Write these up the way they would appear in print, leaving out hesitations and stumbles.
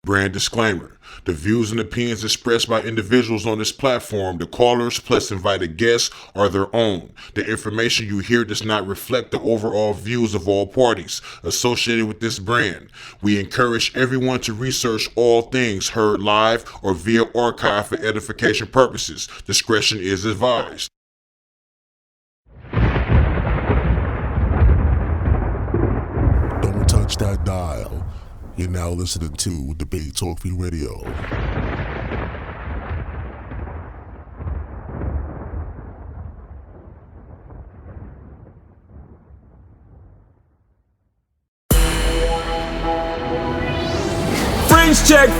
Brand disclaimer. The views and opinions expressed by individuals on this platform, the callers plus invited guests, are their own. The information you hear does not reflect the overall views of all parties associated with this brand. We encourage everyone to research all things heard live or via archive for edification purposes. Discretion is advised. Don't touch that dial. You're now listening to Debate Talk Free Radio.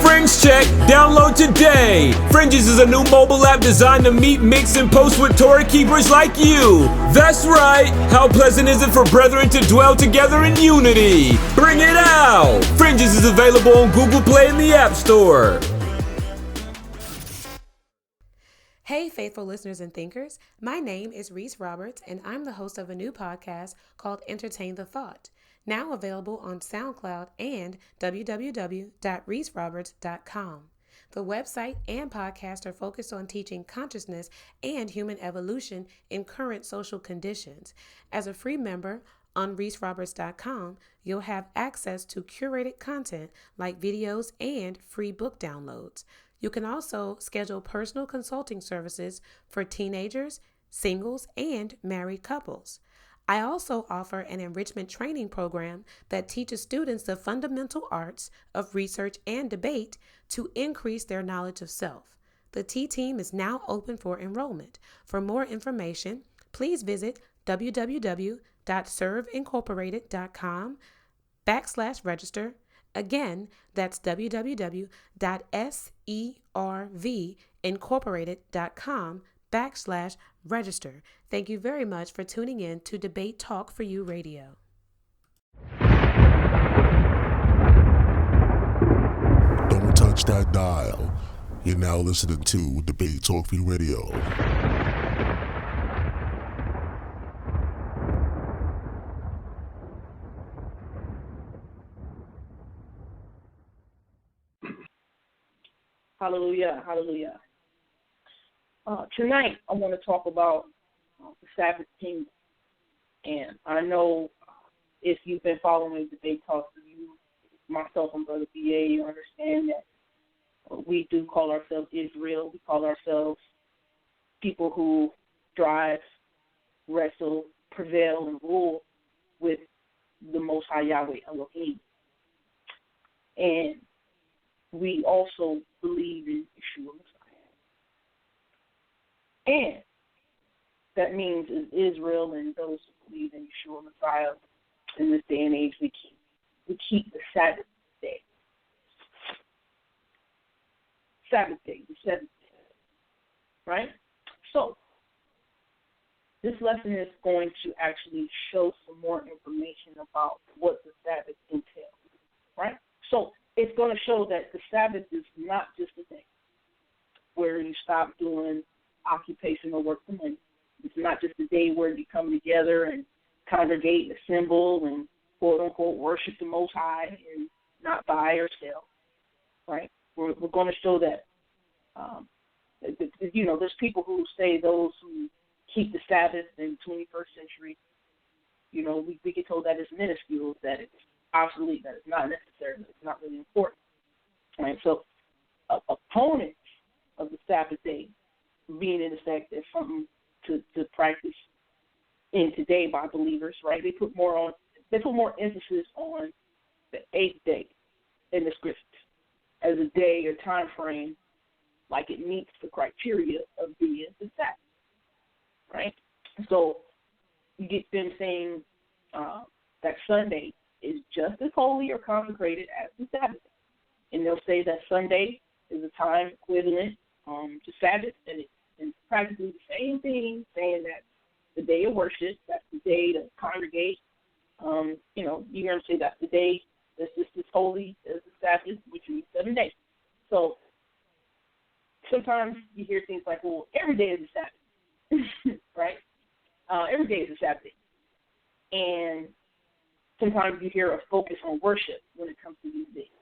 Fringe check, download today. Fringes is a new mobile app designed to meet, mix, and post with Torah keepers like you. That's right. How pleasant is it for brethren to dwell together in unity? Bring it out. Fringes is available on Google Play and the App Store. Hey, faithful listeners and thinkers. My name is Reese Roberts, and I'm the host of a new podcast called Entertain the Thought, now available on SoundCloud and www.reeseroberts.com. The website and podcast are focused on teaching consciousness and human evolution in current social conditions. As a free member on reeseroberts.com, you'll have access to curated content like videos and free book downloads. You can also schedule personal consulting services for teenagers, singles, and married couples. I also offer an enrichment training program that teaches students the fundamental arts of research and debate to increase their knowledge of self. The T-Team is now open for enrollment. For more information, please visit www.serveincorporated.com/register. Again, that's www.servincorporated.com/register. Thank you very much for tuning in to Debate Talk for You Radio. Don't touch that dial. You're now listening to Debate Talk Free Radio. Hallelujah, hallelujah. Tonight, I want to talk about the Sabbath kingdom. And I know if you've been following Debate Talk for You, myself and Brother B.A., you understand that we do call ourselves Israel. We call ourselves people who drive, wrestle, prevail, and rule with the Most High Yahweh Elohim. And we also believe in Yeshua Messiah. And that means in Israel and those who believe in Yeshua Messiah in this day and age, we keep the Sabbath day. Sabbath day, the seventh day. Right? So, this lesson is going to actually show some more information about what the Sabbath entails. Right? So, it's going to show that the Sabbath is not just a day where you stop doing occupation or work for money. It's not just a day where you come together and congregate and assemble and quote-unquote worship the Most High and not buy or sell, right? We're going to show that, there's people who say those who keep the Sabbath in the 21st century, we get told that it's minuscule, that it's obsolete, that it's not necessary, that it's not really important, right? So opponents of the Sabbath day being in effect as something to practice in today by believers, right? They put more emphasis on the 8th day in the scriptures as a day or time frame like it meets the criteria of being the Sabbath, right? So you get them saying that Sunday is just as holy or consecrated as the Sabbath. And they'll say that Sunday is a time equivalent to Sabbath, and it's practically the same thing, saying that the day of worship, that's the day to congregate. You hear them say that's the day that's just as holy as the Sabbath, which means 7 days. So sometimes you hear things like, well, every day is a Sabbath, right? Every day is a Sabbath. And sometimes you hear a focus on worship when it comes to these days.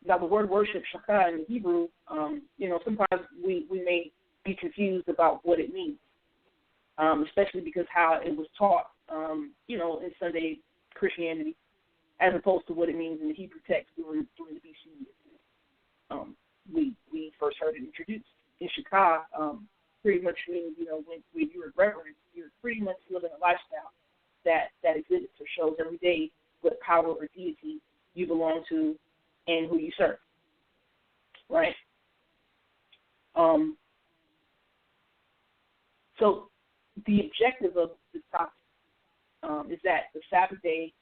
Now, the word worship, shaka, in the Hebrew, sometimes we may be confused about what it means, especially because how it was taught, in Sunday Christianity, as opposed to what it means in the Hebrew text during the BC years. We first heard it introduced. In shaka, pretty much means, when you're reverent, you're pretty much living a lifestyle that exhibits or shows every day what power or deity you belong to and who you serve, right? So the objective of this topic is that the Sabbath day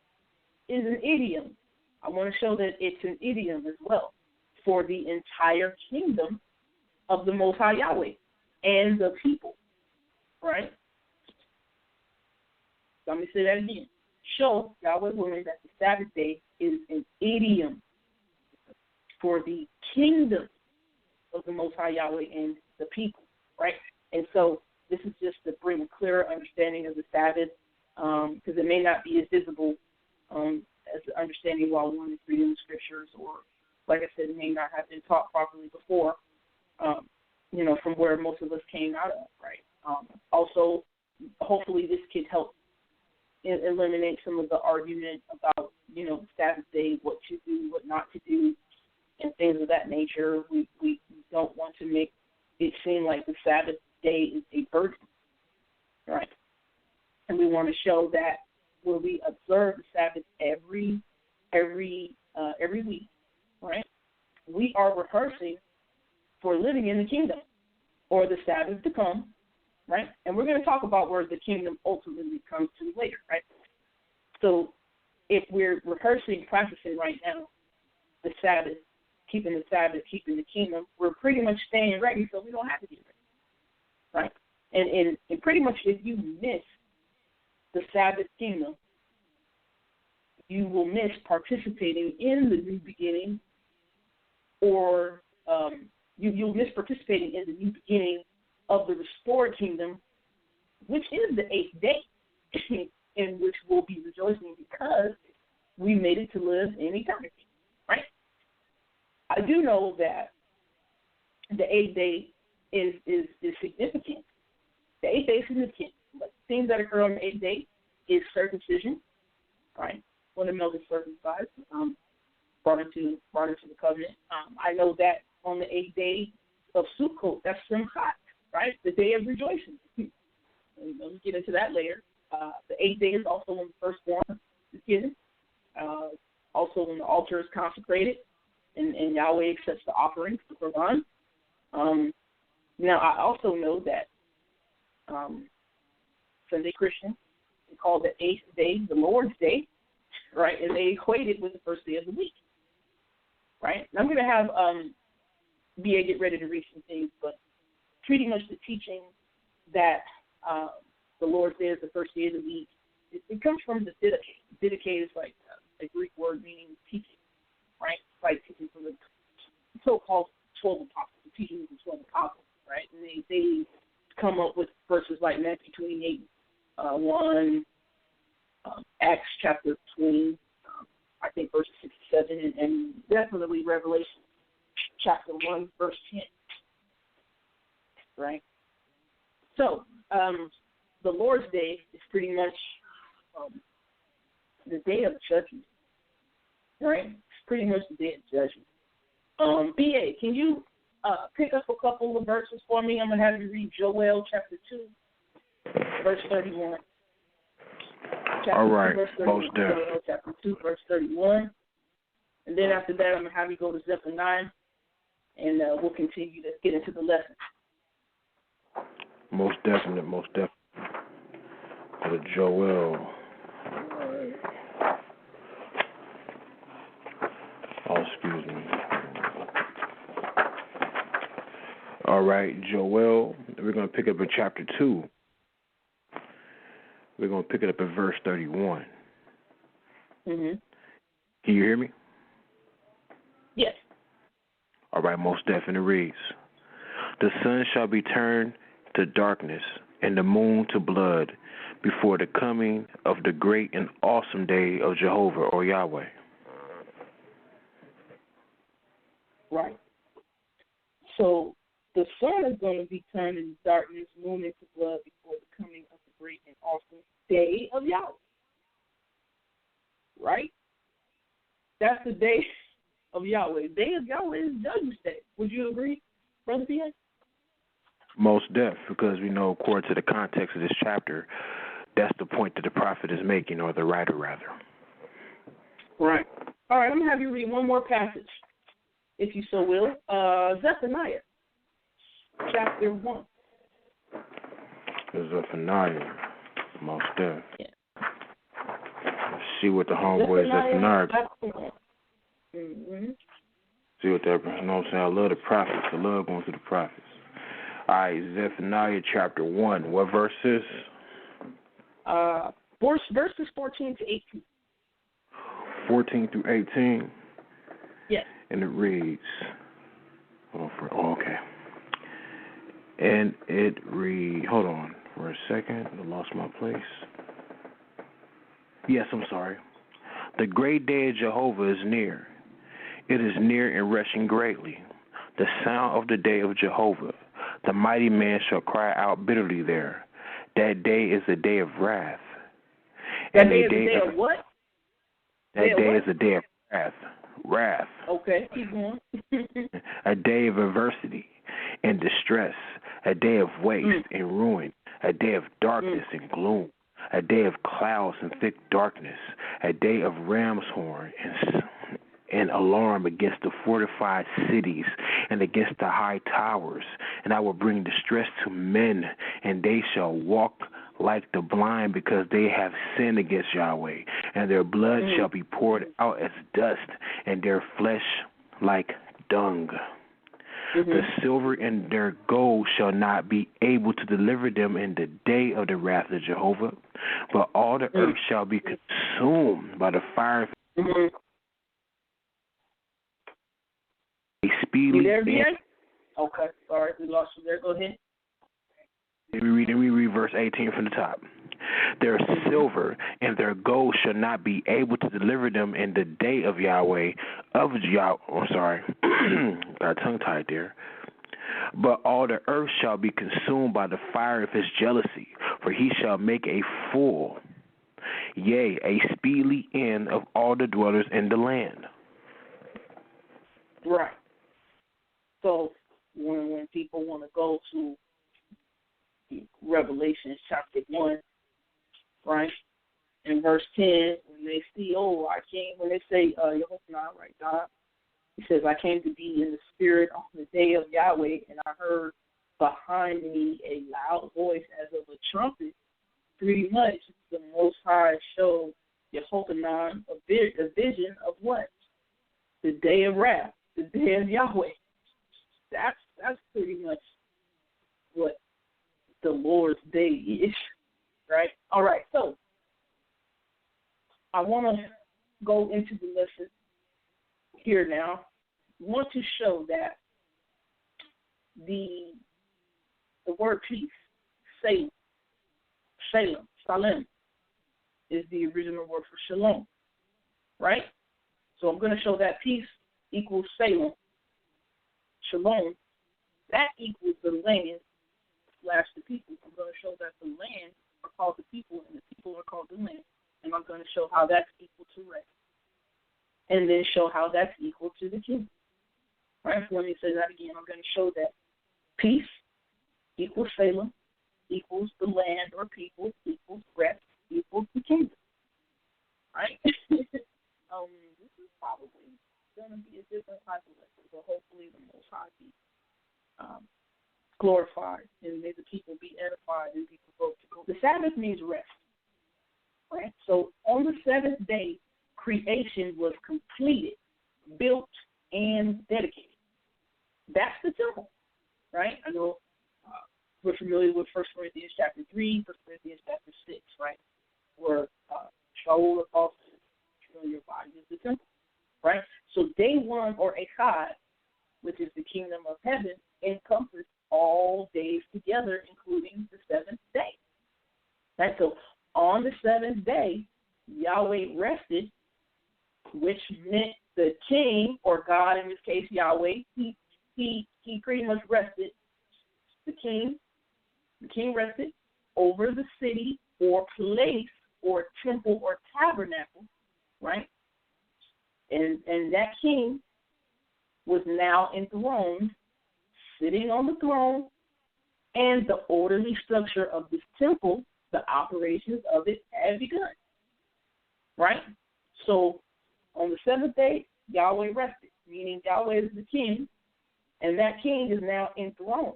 is an idiom. I want to show that it's an idiom as well for the entire kingdom of the Most High Yahweh and the people, right? So let me say that again. Show Yahweh willing that the Sabbath day is an idiom for the kingdom of the Most High Yahweh and the people, right? And so this is just to bring a clearer understanding of the Sabbath, because it may not be as visible as the understanding while one is reading the scriptures, or, like I said, it may not have been taught properly before, from where most of us came out of, right? Also, hopefully this could help eliminate some of the argument about, the Sabbath day, what to do, what not to do, and things of that nature. We don't want to make it seem like the Sabbath day is a burden, right? And we want to show that when we observe the Sabbath every week, right, we are rehearsing for living in the kingdom or the Sabbath to come, right? And we're going to talk about where the kingdom ultimately comes to later, right? So if we're rehearsing, practicing right now the Sabbath, keeping the Sabbath, keeping the kingdom, we're pretty much staying ready so we don't have to get ready, right? And pretty much if you miss the Sabbath kingdom, you will miss participating in the new beginning, or you'll miss participating in the new beginning of the restored kingdom, which is the 8th day, in which we'll be rejoicing because we made it to live in eternity, right? I do know that the 8th day is significant. The 8th day is significant. But things that occur on the 8th day is circumcision, right? When the male is circumcised, brought into the covenant. I know that on the 8th day of Sukkot, that's Shan-T, right? The day of rejoicing. We'll get into that later. The 8th day is also when the firstborn is given. Also when the altar is consecrated and Yahweh accepts the offerings, the Quran. Now, I also know that Sunday Christians, they call the 8th day the Lord's Day, right? And they equate it with the first day of the week, right? And I'm going to have B.A. get ready to read some things, but pretty much the teaching that the Lord's Day is the first day of the week, it comes from the Didache. Didache is like a Greek word meaning teaching, right? It's like teaching from the so-called 12 apostles, the teaching of the 12 apostles, right? And they come up with verses like Matthew 28, 1, Acts chapter 20, I think verses 6 to 7, and definitely Revelation chapter 1, verse 10, right? So, the Lord's Day is pretty much the day of judgment, right? It's pretty much the day of judgment. B.A., can you pick up a couple of verses for me? I'm going to have you read Joel chapter 2, verse 31. All right, most definitely. Joel chapter 2, verse 31. And then after that, I'm going to have you go to Zephaniah, and we'll continue to get into the lesson. Most definitely. Go to Joel. Oh, excuse me. All right, Joel, we're going to pick up in chapter 2. We're going to pick it up at verse 31. Mm-hmm. Can you hear me? Yes. All right, most definitely reads, the sun shall be turned to darkness and the moon to blood before the coming of the great and awesome day of Jehovah or Yahweh. Right. So the sun is going to be turned into darkness, moon into blood before the coming of the great and awesome day of Yahweh. Right? That's the day of Yahweh. Day of Yahweh is Judgment Day. Would you agree, Brother P.A.? Most deaf, because we know, according to the context of this chapter, that's the point that the prophet is making, or the writer, rather. Right. All right, I'm going to have you read one more passage, if you so will. Zephaniah, chapter 1. Zephaniah, most deaf. Yeah. Let's see what the homeboy Zephaniah. Mm-hmm. See what that, you know what I'm saying? I love the prophets. I love going to the prophets. All right, Zephaniah chapter 1. What verse is? Verses 14 to 18. 14 through 18? Yes. And it reads, okay. And it reads, hold on for a second. I lost my place. Yes, I'm sorry. The great day of Jehovah is near. It is near and rushing greatly. The sound of the day of Jehovah. The mighty man shall cry out bitterly there. That day is a day of wrath. That day is a day of what? That day is a day of wrath. Wrath. Okay, keep going. A day of adversity and distress. A day of waste and ruin. A day of darkness and gloom. A day of clouds and thick darkness. A day of ram's horn and alarm against the fortified cities and against the high towers. And I will bring distress to men, and they shall walk like the blind, because they have sinned against Yahweh. And their blood shall be poured out as dust, and their flesh like dung. The silver and their gold shall not be able to deliver them in the day of the wrath of Jehovah, but all the earth shall be consumed by the fire. You there, V.A.? Okay, sorry, we lost you there. Go ahead. We read verse 18 from the top. Their silver and their gold shall not be able to deliver them in the day of Yahweh, got tongue-tied there. But all the earth shall be consumed by the fire of his jealousy, for he shall make a full, yea, a speedily end of all the dwellers in the land. Right. So when people want to go to Revelation chapter 1, right, in verse 10, when they see, when they say, Yehoshua, right, God, he says, I came to be in the spirit on the day of Yahweh, and I heard behind me a loud voice as of a trumpet. Pretty much the Most High showed Yehoshua a vision of what? The day of wrath, the day of Yahweh. That's pretty much what the Lord's day is, right? All right, so I want to go into the lesson here now. I want to show that the word peace, Salem, is the original word for shalom, right? So I'm going to show that peace equals Salem. Shalom, that equals the land / the people. I'm going to show that the land are called the people and the people are called the land. And I'm going to show how that's equal to rest. And then show how that's equal to the kingdom. Right? So let me say that again. I'm going to show that peace equals Salem, equals the land or people, equals rest, equals the kingdom. Right? This is probably going to be a different type of lesson, but hopefully the Most High be glorified, and may the people be edified and be provoked to go. The Sabbath means rest, right? So on the seventh day, creation was completed, built, and dedicated. That's the temple, right? I know we're familiar with 1 Corinthians chapter 3, 1 Corinthians chapter 6, right? Where Shaul also your body is the temple, right? So day one, or Echad, which is the kingdom of heaven, encompasses all days together, including the seventh day. Right? So on the seventh day, Yahweh rested which meant the king, or God in this case, Yahweh, he pretty much rested. The king rested over the city or place or temple or tabernacle, right? And that king was now enthroned, sitting on the throne, and the orderly structure of this temple, the operations of it had begun, right? So on the seventh day, Yahweh rested, meaning Yahweh is the king, and that king is now enthroned,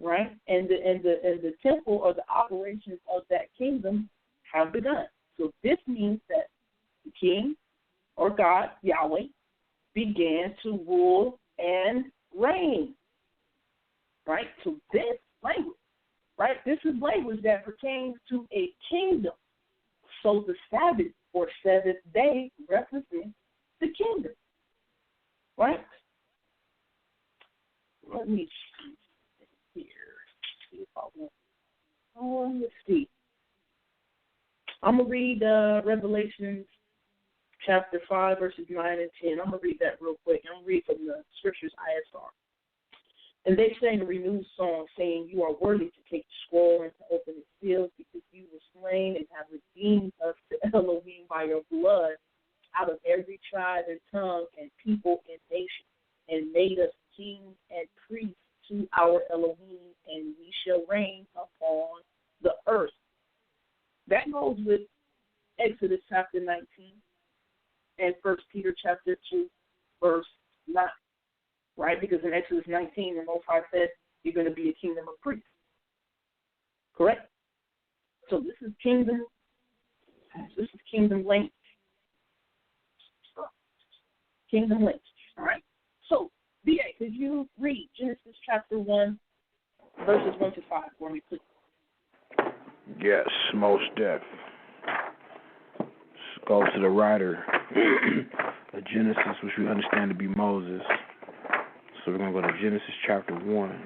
right? And the temple or the operations of that kingdom have begun. So this means that the king or God, Yahweh, began to rule and reign, right? So this language, right? This is language that pertains to a kingdom. So the Sabbath or seventh day represents the kingdom, right? Let me see here. See if I want. Let's see. I'm going to read Revelations chapter 5, verses 9 and 10. I'm going to read that real quick. I'm going to read from the Scriptures ISR. And they sang a renewed song, saying, "You are worthy to take the scroll and to open its seals, because you were slain and have redeemed us to Elohim by your blood out of every tribe and tongue and people and nation, and made us kings and priests to our Elohim, and we shall reign upon the earth." That goes with Exodus chapter 19 and 1 Peter chapter 2, verse 9. Right? Because in Exodus 19, the Most High said, you're going to be a kingdom of priests. Correct? So this is kingdom language. Kingdom language. All right? So, B.A., could you read Genesis chapter 1, verses 1 to 5 for me, please? Yes, most def. Let's go to the writer of Genesis, which we understand to be Moses. So we're going to go to Genesis chapter 1.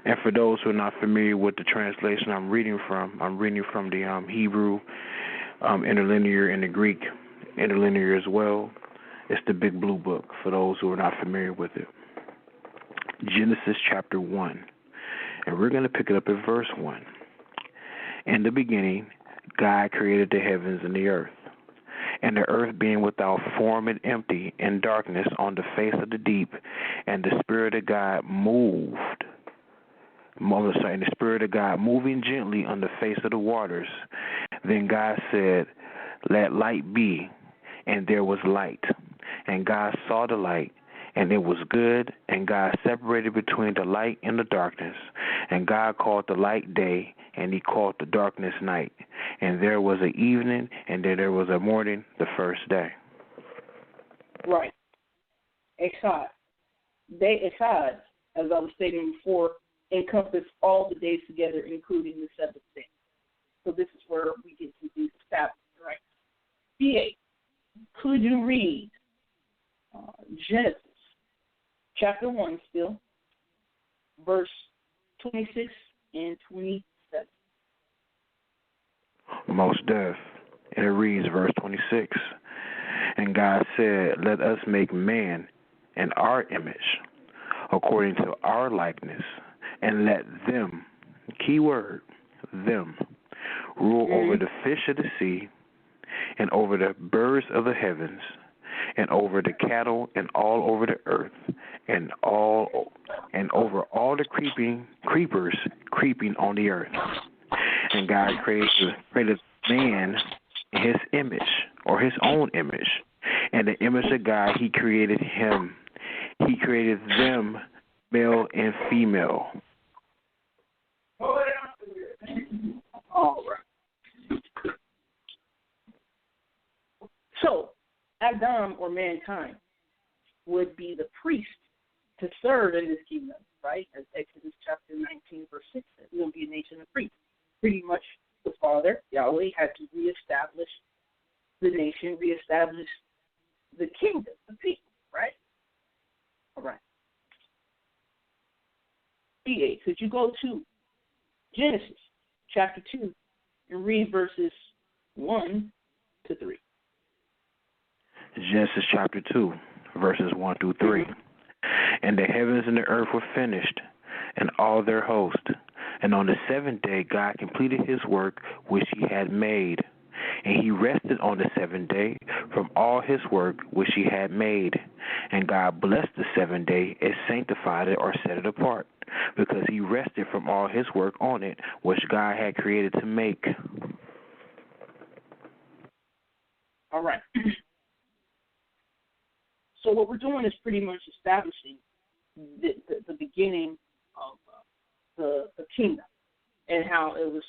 And for those who are not familiar with the translation I'm reading from the Hebrew interlinear and the Greek interlinear as well. It's the Big Blue Book for those who are not familiar with it. Genesis chapter 1. And we're going to pick it up at verse 1. In the beginning, God created the heavens and the earth. And the earth being without form and empty, and darkness on the face of the deep, and the Spirit of God moving gently on the face of the waters. Then God said, "Let light be," and there was light. And God saw the light, and it was good, and God separated between the light and the darkness. And God called the light day, and he called the darkness night. And there was an evening, and then there was a morning, the first day. Right. Echad. Echad, as I was stating before, encompass all the days together, including the seventh day. So this is where we get to do the Sabbath, right? B.A., could you read Genesis chapter 1 still, verse 26 and 27? Most deaf. And it reads, verse 26. And God said, "Let us make man in our image, according to our likeness, and let them," keyword, them, rule over the fish of the sea, and over the birds of the heavens, and over the cattle, and all over the earth, and over all the creepers creeping on the earth. And God created man in his image, or his own image. And the image of God, he created him. He created them, male and female. All right. So, Adam, or mankind, would be the priest to serve in this kingdom, right? As Exodus chapter 19, verse 6 says, we will be a nation of priests. Pretty much the Father, Yahweh, had to reestablish the nation, reestablish the kingdom, the people, right? All right. B.A., could you go to Genesis chapter 2 and read verses 1 to 3? Genesis chapter 2, verses 1 through 3. And the heavens and the earth were finished, and all their host. And on the seventh day God completed his work which he had made. And he rested on the seventh day from all his work which he had made. And God blessed the seventh day and sanctified it, or set it apart, because he rested from all his work on it which God had created to make. All right. So what we're doing is pretty much establishing the beginning of the kingdom and how it was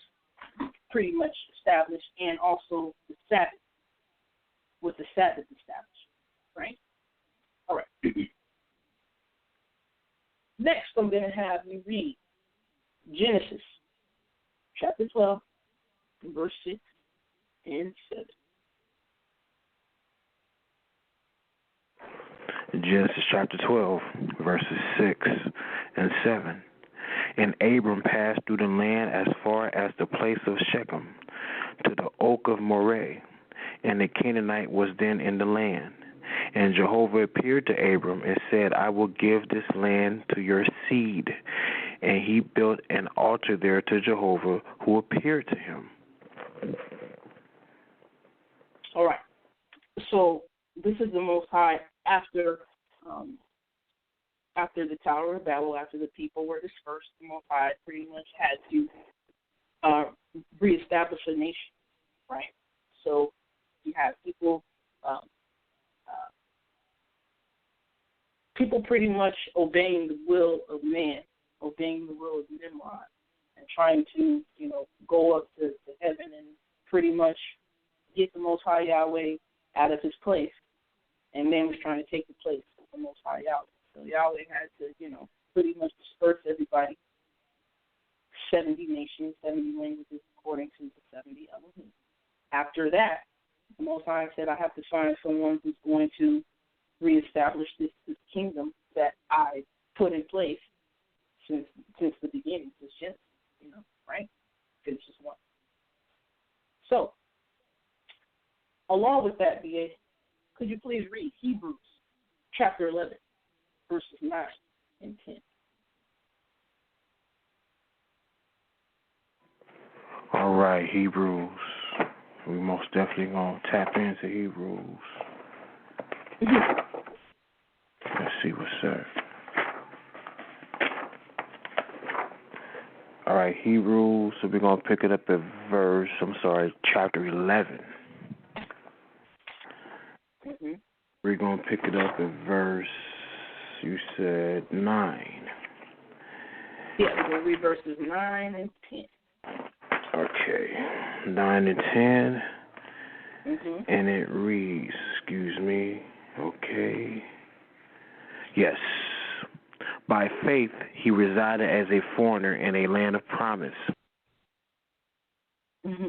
pretty much established, and also the Sabbath, with the Sabbath established, right? All right. Next, I'm going to have you read Genesis chapter 12, verse 6 and 7. Genesis chapter 12, verses 6 and 7. And Abram passed through the land as far as the place of Shechem, to the oak of Moreh, and the Canaanite was then in the land. And Jehovah appeared to Abram and said, I will give this land to your seed. And he built an altar there to Jehovah, who appeared to him. All right. So this is the Most High after the Tower of Babel, after the people were dispersed. The Most High pretty much had to reestablish a nation, right? So you have people pretty much obeying the will of man, obeying the will of Nimrod, and trying to, go up to heaven and pretty much get the Most High Yahweh out of his place. And man was trying to take the place of the Most High Yahweh. So Yahweh had to, pretty much disperse everybody. 70 nations, 70 languages, according to the 70 Elohim. After that, the Most High said, I have to find someone who's going to reestablish this kingdom that I put in place since the beginning, since Genesis, right? Because it's just one. So, along with that, BA, could you please read Hebrews chapter 11, verses 9 and 10? All right, Hebrews. We most definitely going to tap into Hebrews. Let's see what's up. All right, Hebrews. So we're going to pick it up at chapter 11. Mm-hmm. We're going to pick it up at verse, you said 9. Yeah, we're going to read verses 9 and 10. Okay, 9 and 10, and it reads, yes, by faith he resided as a foreigner in a land of promise. Mm-hmm.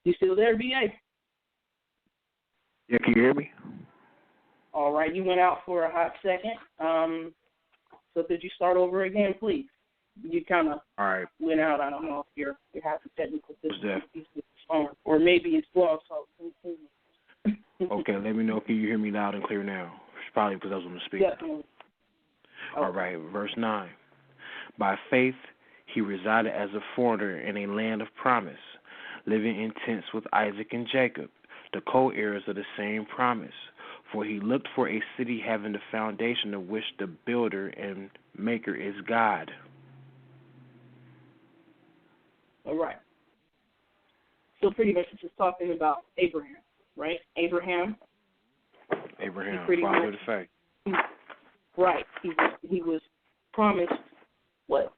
You still there, BA? Yeah, can you hear me? All right, you went out for a hot second. So could you start over again, please? You kind of went out. I don't know if you're having technical difficulties with the phone, or maybe it's blog talk. Okay, let me know. Can you hear me loud and clear now? It's probably because I was on the speaker. Definitely. Okay. All right, verse 9. By faith he resided as a foreigner in a land of promise, living in tents with Isaac and Jacob, the co-heirs of the same promise. For he looked for a city having the foundation of which the builder and maker is God. All right. So pretty much it's just talking about Abraham, right? Abraham, father of the faith. Right. He was promised what?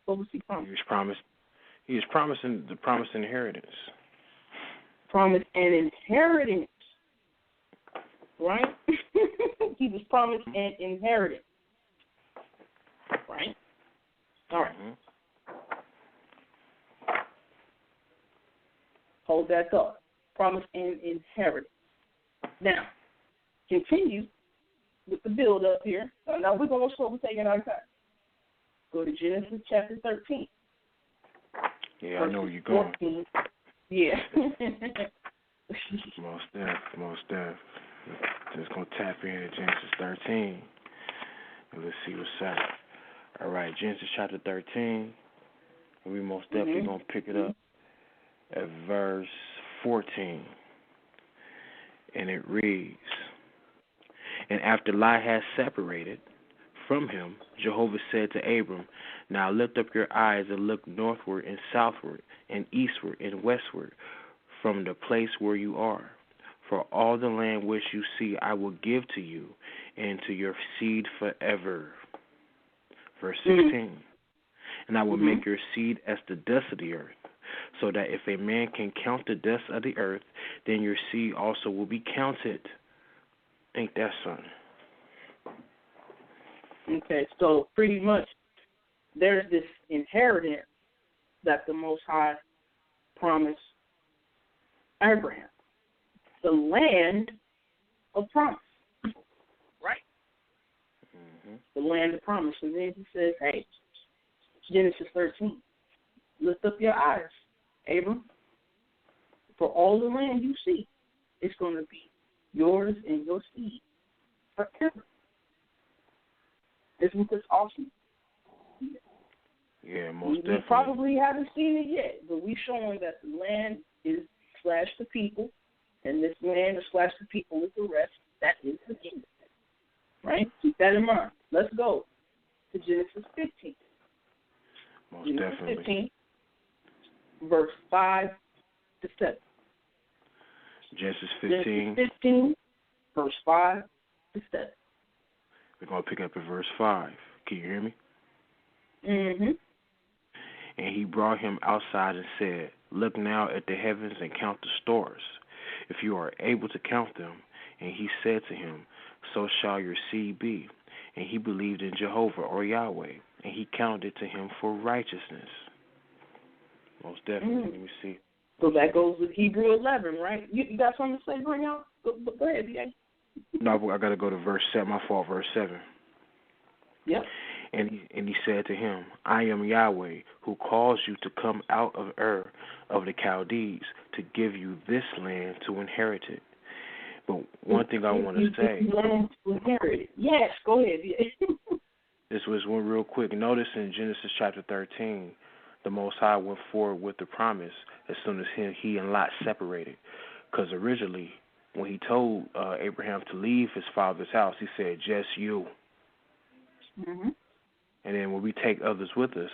What was he promised? He was promising the promised inheritance. Promised an inheritance. Right? He was promised an inheritance. Right? All right. Hold that thought. Promised an inheritance. Now, continue with the build up here. Now we're going to slow. We're taking our time. Go to Genesis chapter 13. Yeah, I know where you're going. 14. Yeah. Most def. Just going to tap in at Genesis 13. And let's see what's up. All right, Genesis chapter 13. And we most definitely going to pick it up at verse 14. And it reads, "And after Lot had separated from him, Jehovah said to Abram, Now lift up your eyes and look northward and southward and eastward and westward from the place where you are. For all the land which you see I will give to you and to your seed forever." Verse 16, "And I will make your seed as the dust of the earth, so that if a man can count the dust of the earth, then your seed also will be counted." Ain't that something? Okay, so pretty much there's this inheritance that the Most High promised Abraham. The land of promise, right? The land of promise. And then he says, hey, Genesis 13, lift up your eyes, Abram. For all the land you see, it's going to be yours and your seed forever. Isn't this awesome? Yeah, most definitely. We probably haven't seen it yet, but we're showing that the land is / the people, and this land / the people is the rest. That is the kingdom. Right? Keep that in mind. Let's go to Genesis 15. Most Genesis definitely. 15, verse 5 to 7. Genesis 15. Genesis 15, verse 5 to 7. We're going to pick up at verse 5. Can you hear me? Mm-hmm. "And he brought him outside and said, Look now at the heavens and count the stars, if you are able to count them. And he said to him, So shall your seed be. And he believed in Jehovah or Yahweh, and he counted it to him for righteousness." Most definitely. Let me see. So that goes with Hebrew 11, right? You got something to say, bring out? Go ahead, B.A. No, I got to go to verse 7. My fault, verse 7. Yep. And he said to him, I am Yahweh, who caused you to come out of Ur of the Chaldees to give you this land to inherit it. But one thing I want to say. Land to inherit it. Yes, go ahead. This was one real quick. Notice in Genesis chapter 13, the Most High went forward with the promise as soon as he and Lot separated. Because originally, when he told Abraham to leave his father's house, he said, just you. Mm-hmm. And then when we take others with us,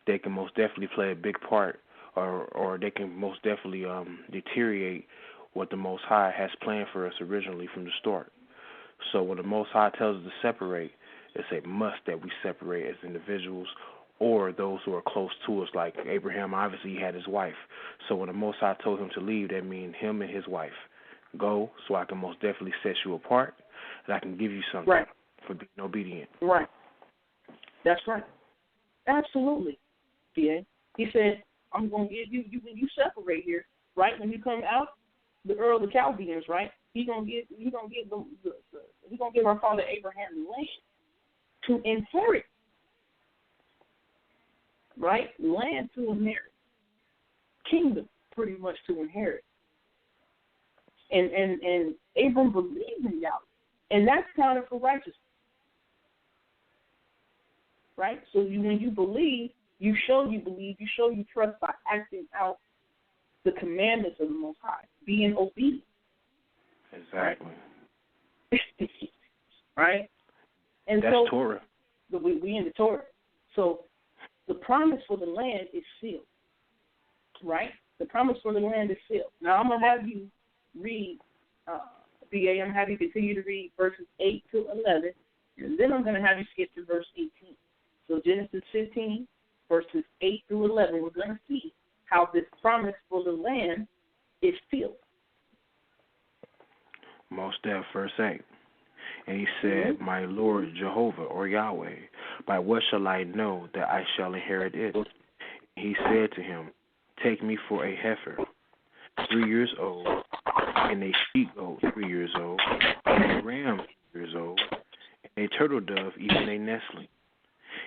they can most definitely play a big part, or they can most definitely deteriorate what the Most High has planned for us originally from the start. So when the Most High tells us to separate, it's a must that we separate as individuals or those who are close to us. Like Abraham, obviously he had his wife. So when the Most High told him to leave, that means him and his wife. Go so I can most definitely set you apart and I can give you something for being obedient. Right. That's right. Absolutely. Yeah. He said, I'm going to give you when you separate here, right? When you come out, the Ur of the Chaldeans, right? He's gonna give our father Abraham the land to inherit, right? Land to inherit, kingdom pretty much to inherit. And Abram believed in Yahweh, and that's counted for righteousness, right? So when you believe, you show you believe, you show you trust by acting out the commandments of the Most High, being obedient. Exactly. Right? And that's so, Torah. We in the Torah. So the promise for the land is sealed. Right? The promise for the land is sealed. Now I'm going to have you read, B.A., I'm going to have you continue to read verses 8 to 11, and then I'm going to have you skip to verse 18. So Genesis 15, verses 8 through 11, we're going to see how this promise for the land is sealed. Most deaf, verse 8. And he said, My Lord Jehovah, or Yahweh, by what shall I know that I shall inherit it? He said to him, Take me for a heifer, 3 years old, and a sheep-goat 3 years old, and a ram 3 years old, and a turtle dove, even a nestling.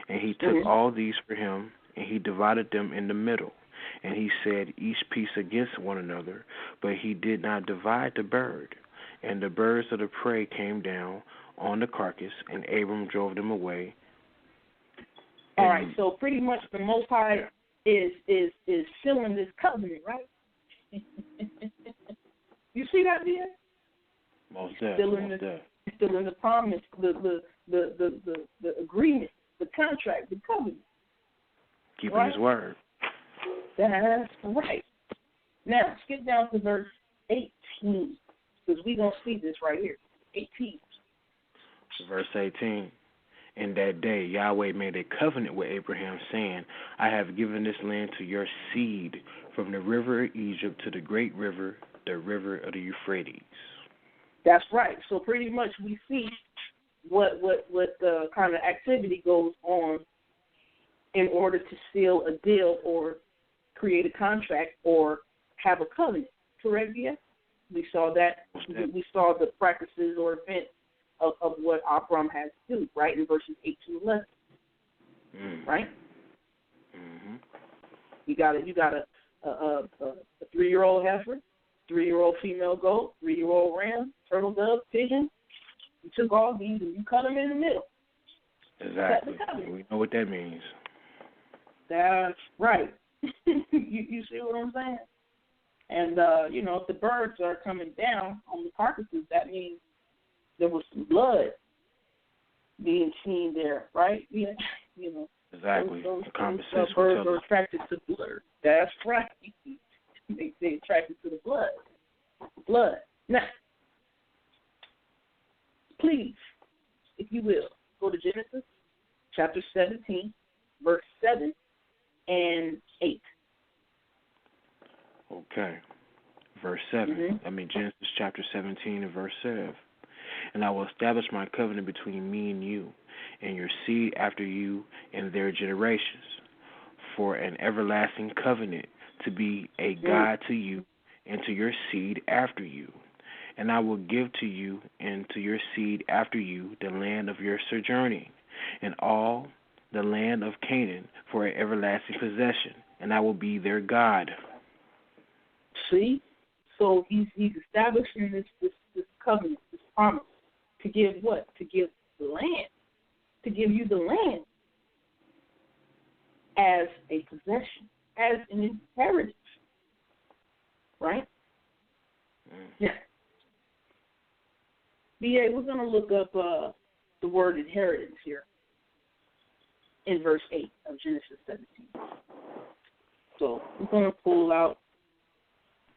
And he took all these for him, and he divided them in the middle. And he set each piece against one another, but he did not divide the bird. And the birds of the prey came down on the carcass, and Abram drove them away. All right, so pretty much the Most High is sealing this covenant, right? You see that, dear? Most definitely. Still in the promise, the agreement, the contract, the covenant. Keeping his word. That's right. Now, skip down to verse 18, because we're going to see this right here. 18. Verse 18. In that day, Yahweh made a covenant with Abraham, saying, I have given this land to your seed, from the river of Egypt to the great river, the river of the Euphrates. That's right. So pretty much we see what kind of activity goes on in order to seal a deal or create a contract or have a covenant. Correct, yes? We saw that. We saw the practices or events of what Abram has to do, right, in verses 8 to 11. Right? Mm-hmm. You got a 3-year-old heifer, 3-year-old female goat, 3-year-old ram, turtle dove, pigeon. You took all these and you cut them in the middle. Exactly. We know what that means. That's right. you see what I'm saying? And, if the birds are coming down on the carcasses, that means there was some blood being seen there, right? Yeah, Exactly. Those birds are attracted to blood. That's right. They attracted to the blood. Now, please, if you will, go to Genesis chapter 17, verse 7 and 8. Okay. Verse 7. Genesis chapter 17 and verse 7. And I will establish my covenant between me and you, and your seed after you, and their generations, for an everlasting covenant, to be a God to you and to your seed after you. And I will give to you and to your seed after you the land of your sojourning, and all the land of Canaan for an everlasting possession, and I will be their God. See? So he's establishing this covenant, this promise, to give what? To give the land. To give you the land as a possession, as an inheritance. Right? Yeah. B.A., we're going to look up the word inheritance here in verse 8 of Genesis 17. So we're going to pull out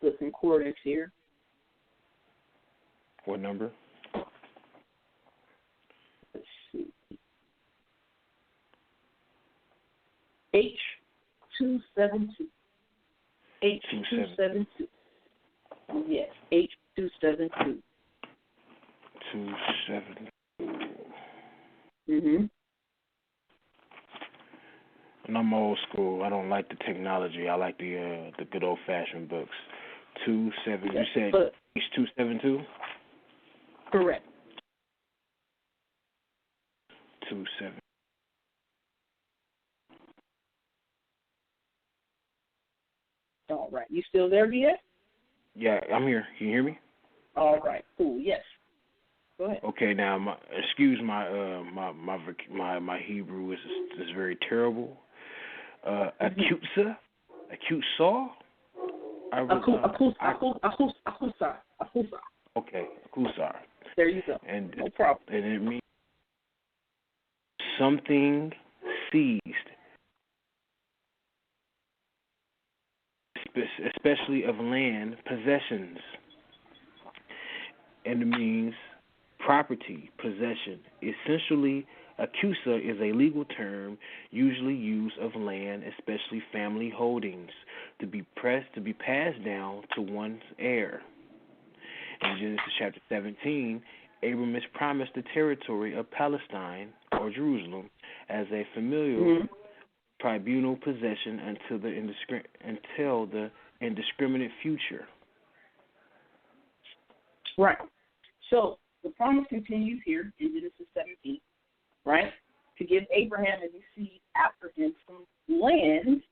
the concordance here. What number? Let's see. H272. H272. Yes, H272. 272. And I'm old school. I don't like the technology. I like the good old fashioned books. 27. You said H272? Correct. 27. All right. You still there, B.A.? Yeah, I'm here. Can you hear me? All right. Cool. Yes. Go ahead. Okay. Now, excuse my Hebrew is very terrible. Akusa. Akusa. Okay, akusar. There you go. And no problem. And it means something seized, especially of land possessions. And it means property, possession. Essentially, akusa is a legal term usually used of land, especially family holdings, to be passed down to one's heir. In Genesis chapter 17, Abram is promised the territory of Palestine or Jerusalem as a familial tribunal possession until the indiscriminate future. Right. So the promise continues here in Genesis 17, right? To give Abraham and his seed after him some land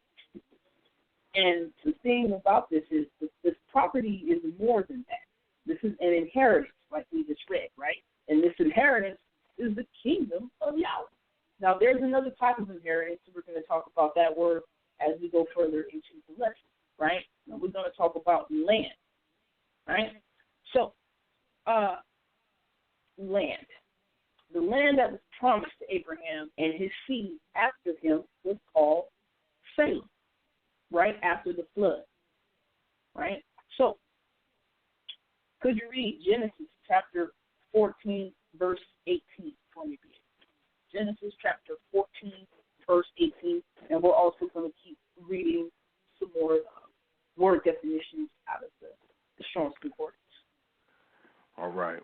And the thing about this is this property is more than that. This is an inheritance, like we just read, right? And this inheritance is the kingdom of Yahweh. Now, there's another type of inheritance. We're going to talk about that word as we go further into the lesson, right? Now, we're going to talk about land, right? So, land. The land that was promised to Abraham and his seed after him was called Salem, right after the flood, right? So, could you read Genesis chapter 14, verse 18 for me, please? Genesis chapter 14, verse 18, and we're also going to keep reading some more word definitions out of the Strong's Concordance. All right.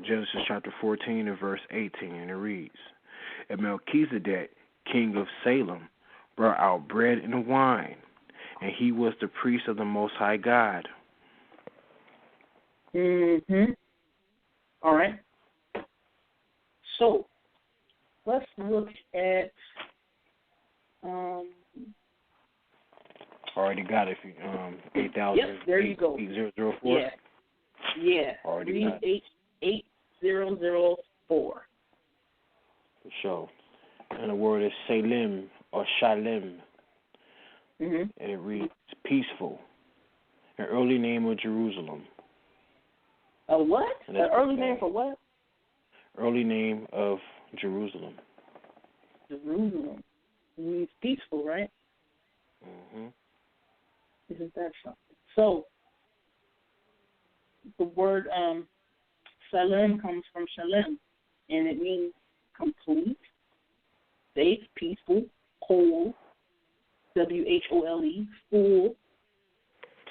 Genesis chapter 14 and verse 18, and it reads, And Melchizedek, king of Salem, brought out bread and wine, and he was the priest of the Most High God. All right. So, let's look at... Already got it. 8,000. Yep, there you go. 8004. Yeah. Already Read got it. 8004. For sure. And the word is Salem or Shalem. And it reads peaceful. An early name of Jerusalem. A what? An early name for what? Early name of Jerusalem. Jerusalem. It means peaceful, right? Isn't that something? So, the word Salem comes from Shalem, and it means complete, safe, peaceful, whole, WHOLE, full,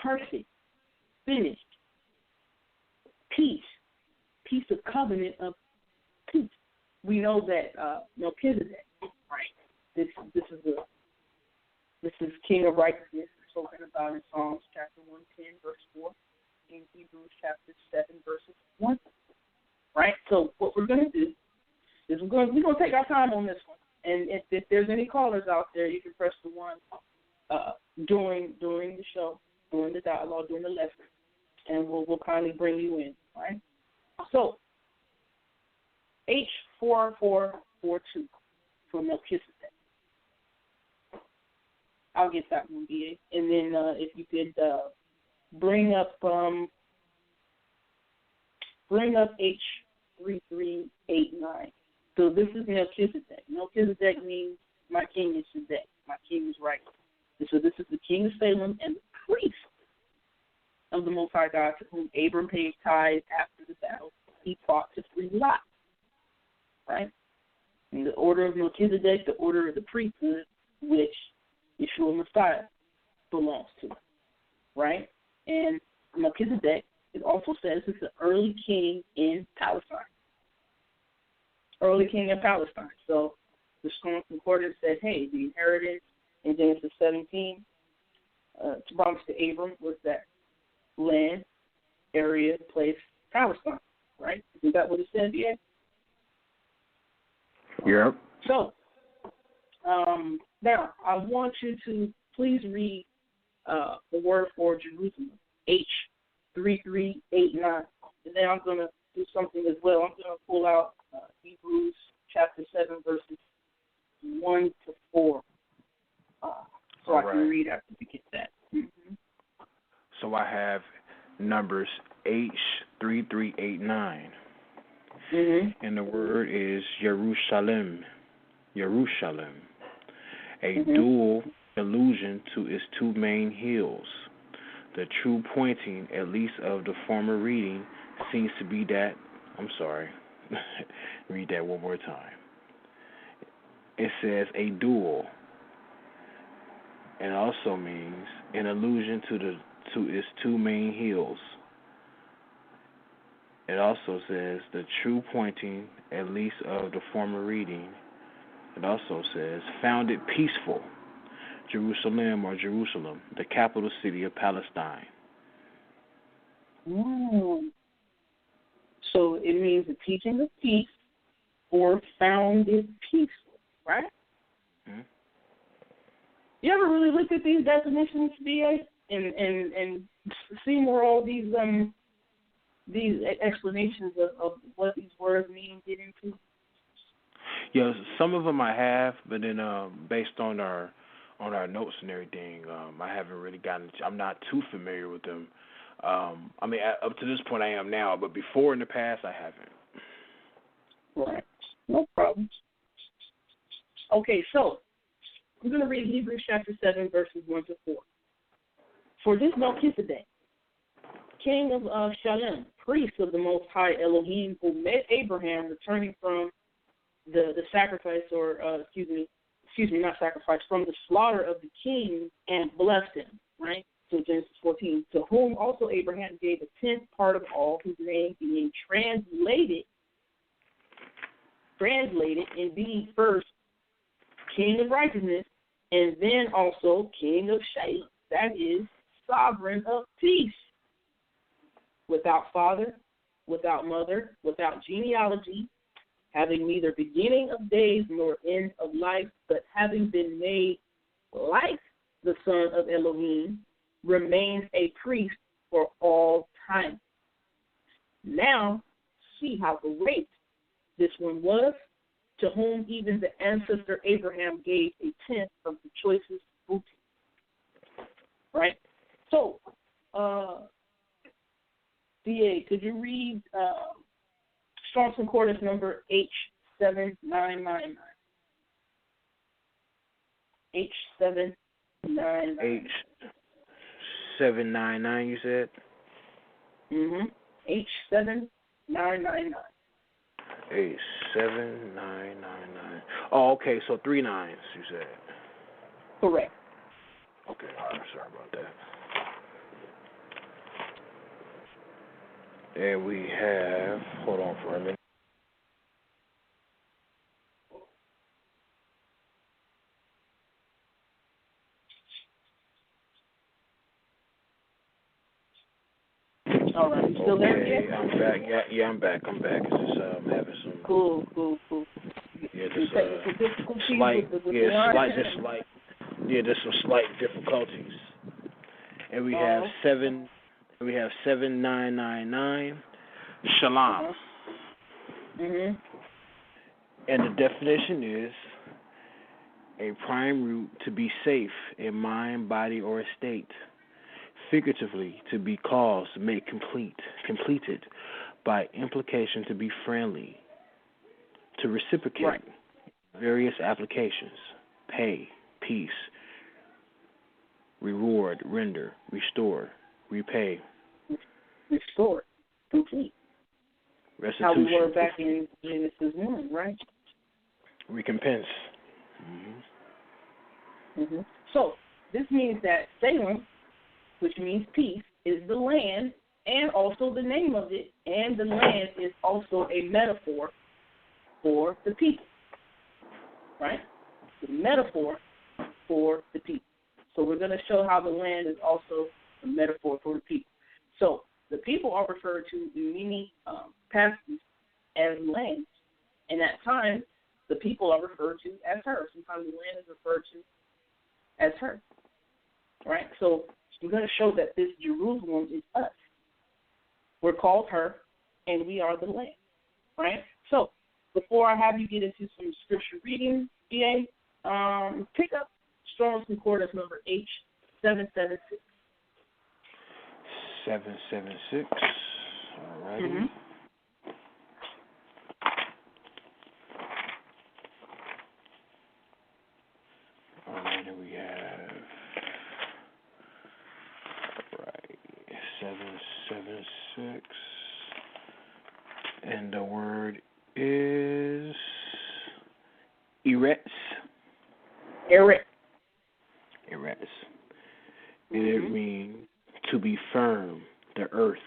perfect, finished, peace of covenant of peace. We know that Melchizedek, right? This is King of Righteousness, spoken about in Psalms chapter 110, verse 4, in Hebrews chapter 7, verses 1. Right? So what we're going to do is we're going to take our time on this one. And if there's any callers out there, you can press the 1 during the show, during the dialogue, during the lesson, and we'll kindly bring you in. All right? So, H4442 for Melchizedek. I'll get that one, BA. And then if you could bring up H3389. So this is Melchizedek. Melchizedek means my king is Sedek. My king is right. And so this is the king of Salem and the priest of the Most High God, to whom Abram paid tithes after the battle. He fought to free Lot. Right? And the order of Melchizedek, the order of the priesthood, which Yeshua Messiah belongs to. Right? And Melchizedek, it also says, is the early king in Palestine. Early king in Palestine. So the Strong's Concordance said, hey, the inheritance in Genesis 17 promised to Abram was that land, area, place, Palestine. Right? Isn't that what it said, yeah? Yep. So, now, I want you to please read the word for Jerusalem, H3389. And then I'm going to do something as well. I'm going to pull out Hebrews chapter 7, verses 1 to 4. So I can read after we get that. So I have numbers H3389. And the word is Jerusalem. A dual allusion to its two main hills. The true pointing, at least of the former reading, seems to be that. I'm sorry. Read that one more time. It says a dual. And also means an allusion to its two main hills. It also says the true pointing, at least of the former reading. It also says founded peaceful, Jerusalem or Jerusalem, the capital city of Palestine. So it means the teaching of peace or founded peaceful, right? You ever really looked at these definitions, BA, and seen where all these explanations of what these words mean get into? Yeah, some of them I have, but then based on our notes and everything, I haven't really gotten. I'm not too familiar with them. I mean, up to this point I am now, but before in the past I haven't. Right. No problem. Okay, so I'm going to read Hebrews chapter 7, verses 1 to 4. For this Melchizedek, king of Shalem, priest of the Most High Elohim, who met Abraham returning from the sacrifice, or not sacrifice, from the slaughter of the king, and blessed him, right? So Genesis 14, to whom also Abraham gave a tenth part of all, whose name being translated indeed first King of righteousness, and then also King of Shalem, that is, sovereign of peace, without father, without mother, without genealogy, having neither beginning of days nor end of life, but having been made like the Son of Elohim, remains a priest for all time. Now, see how great this one was, to whom even the ancestor Abraham gave a tenth of the choicest booty. Right? So, DA, could you read Strong's Concordance number H7999? H799. H799, you said? H7999. H7999. Oh, okay, so 3 nines, you said. Correct. Okay, I'm sorry about that. And we have, hold on for a minute. All right, you still there yet? I'm back. Yeah, I'm back. I'm back. It's just having some. Cool. Yeah, just some slight difficulties. And we have 7999 Shalom. Mhm. And the definition is a prime root to be safe in mind, body, or estate. Figuratively, to be caused, made completed, by implication to be friendly, to reciprocate, right. Various applications, pay, peace, reward, render, restore, repay. Restore, complete. Restitution. How we were back in Genesis 1, right? Recompense. So, this means that Salem, which means peace, is the land and also the name of it, and the land is also a metaphor for the people, right? The metaphor for the people. So we're going to show how the land is also a metaphor for the people. So the people are referred to in many passages as land, and at times the people are referred to as her. Sometimes the land is referred to as her, right? So we're going to show that this Jerusalem is us. We're called her, and we are the land, right? So before I have you get into some scripture reading, BA, pick up Strong's Concordance number H776. 776. All righty. All right, and we have 776, and the word is Eretz. And it means to be firm, the earth,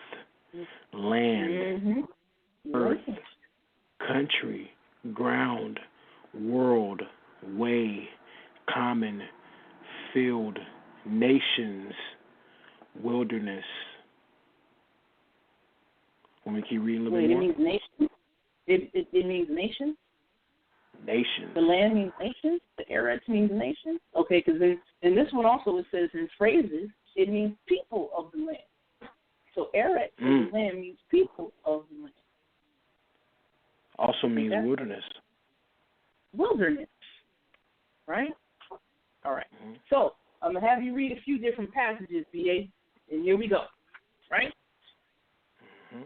land, earth, country, ground, world, way, common, field, nations, wilderness. Want me to keep reading a little bit more? It means nation? It means nation? Nations. The land means nations. The Eretz means nations. Okay, because in this one also it says in phrases it means people of the land. So Eretz of the land means people of the land. Also means wilderness. Wilderness, right? All right. So I'm gonna have you read a few different passages, BA, and here we go. Right?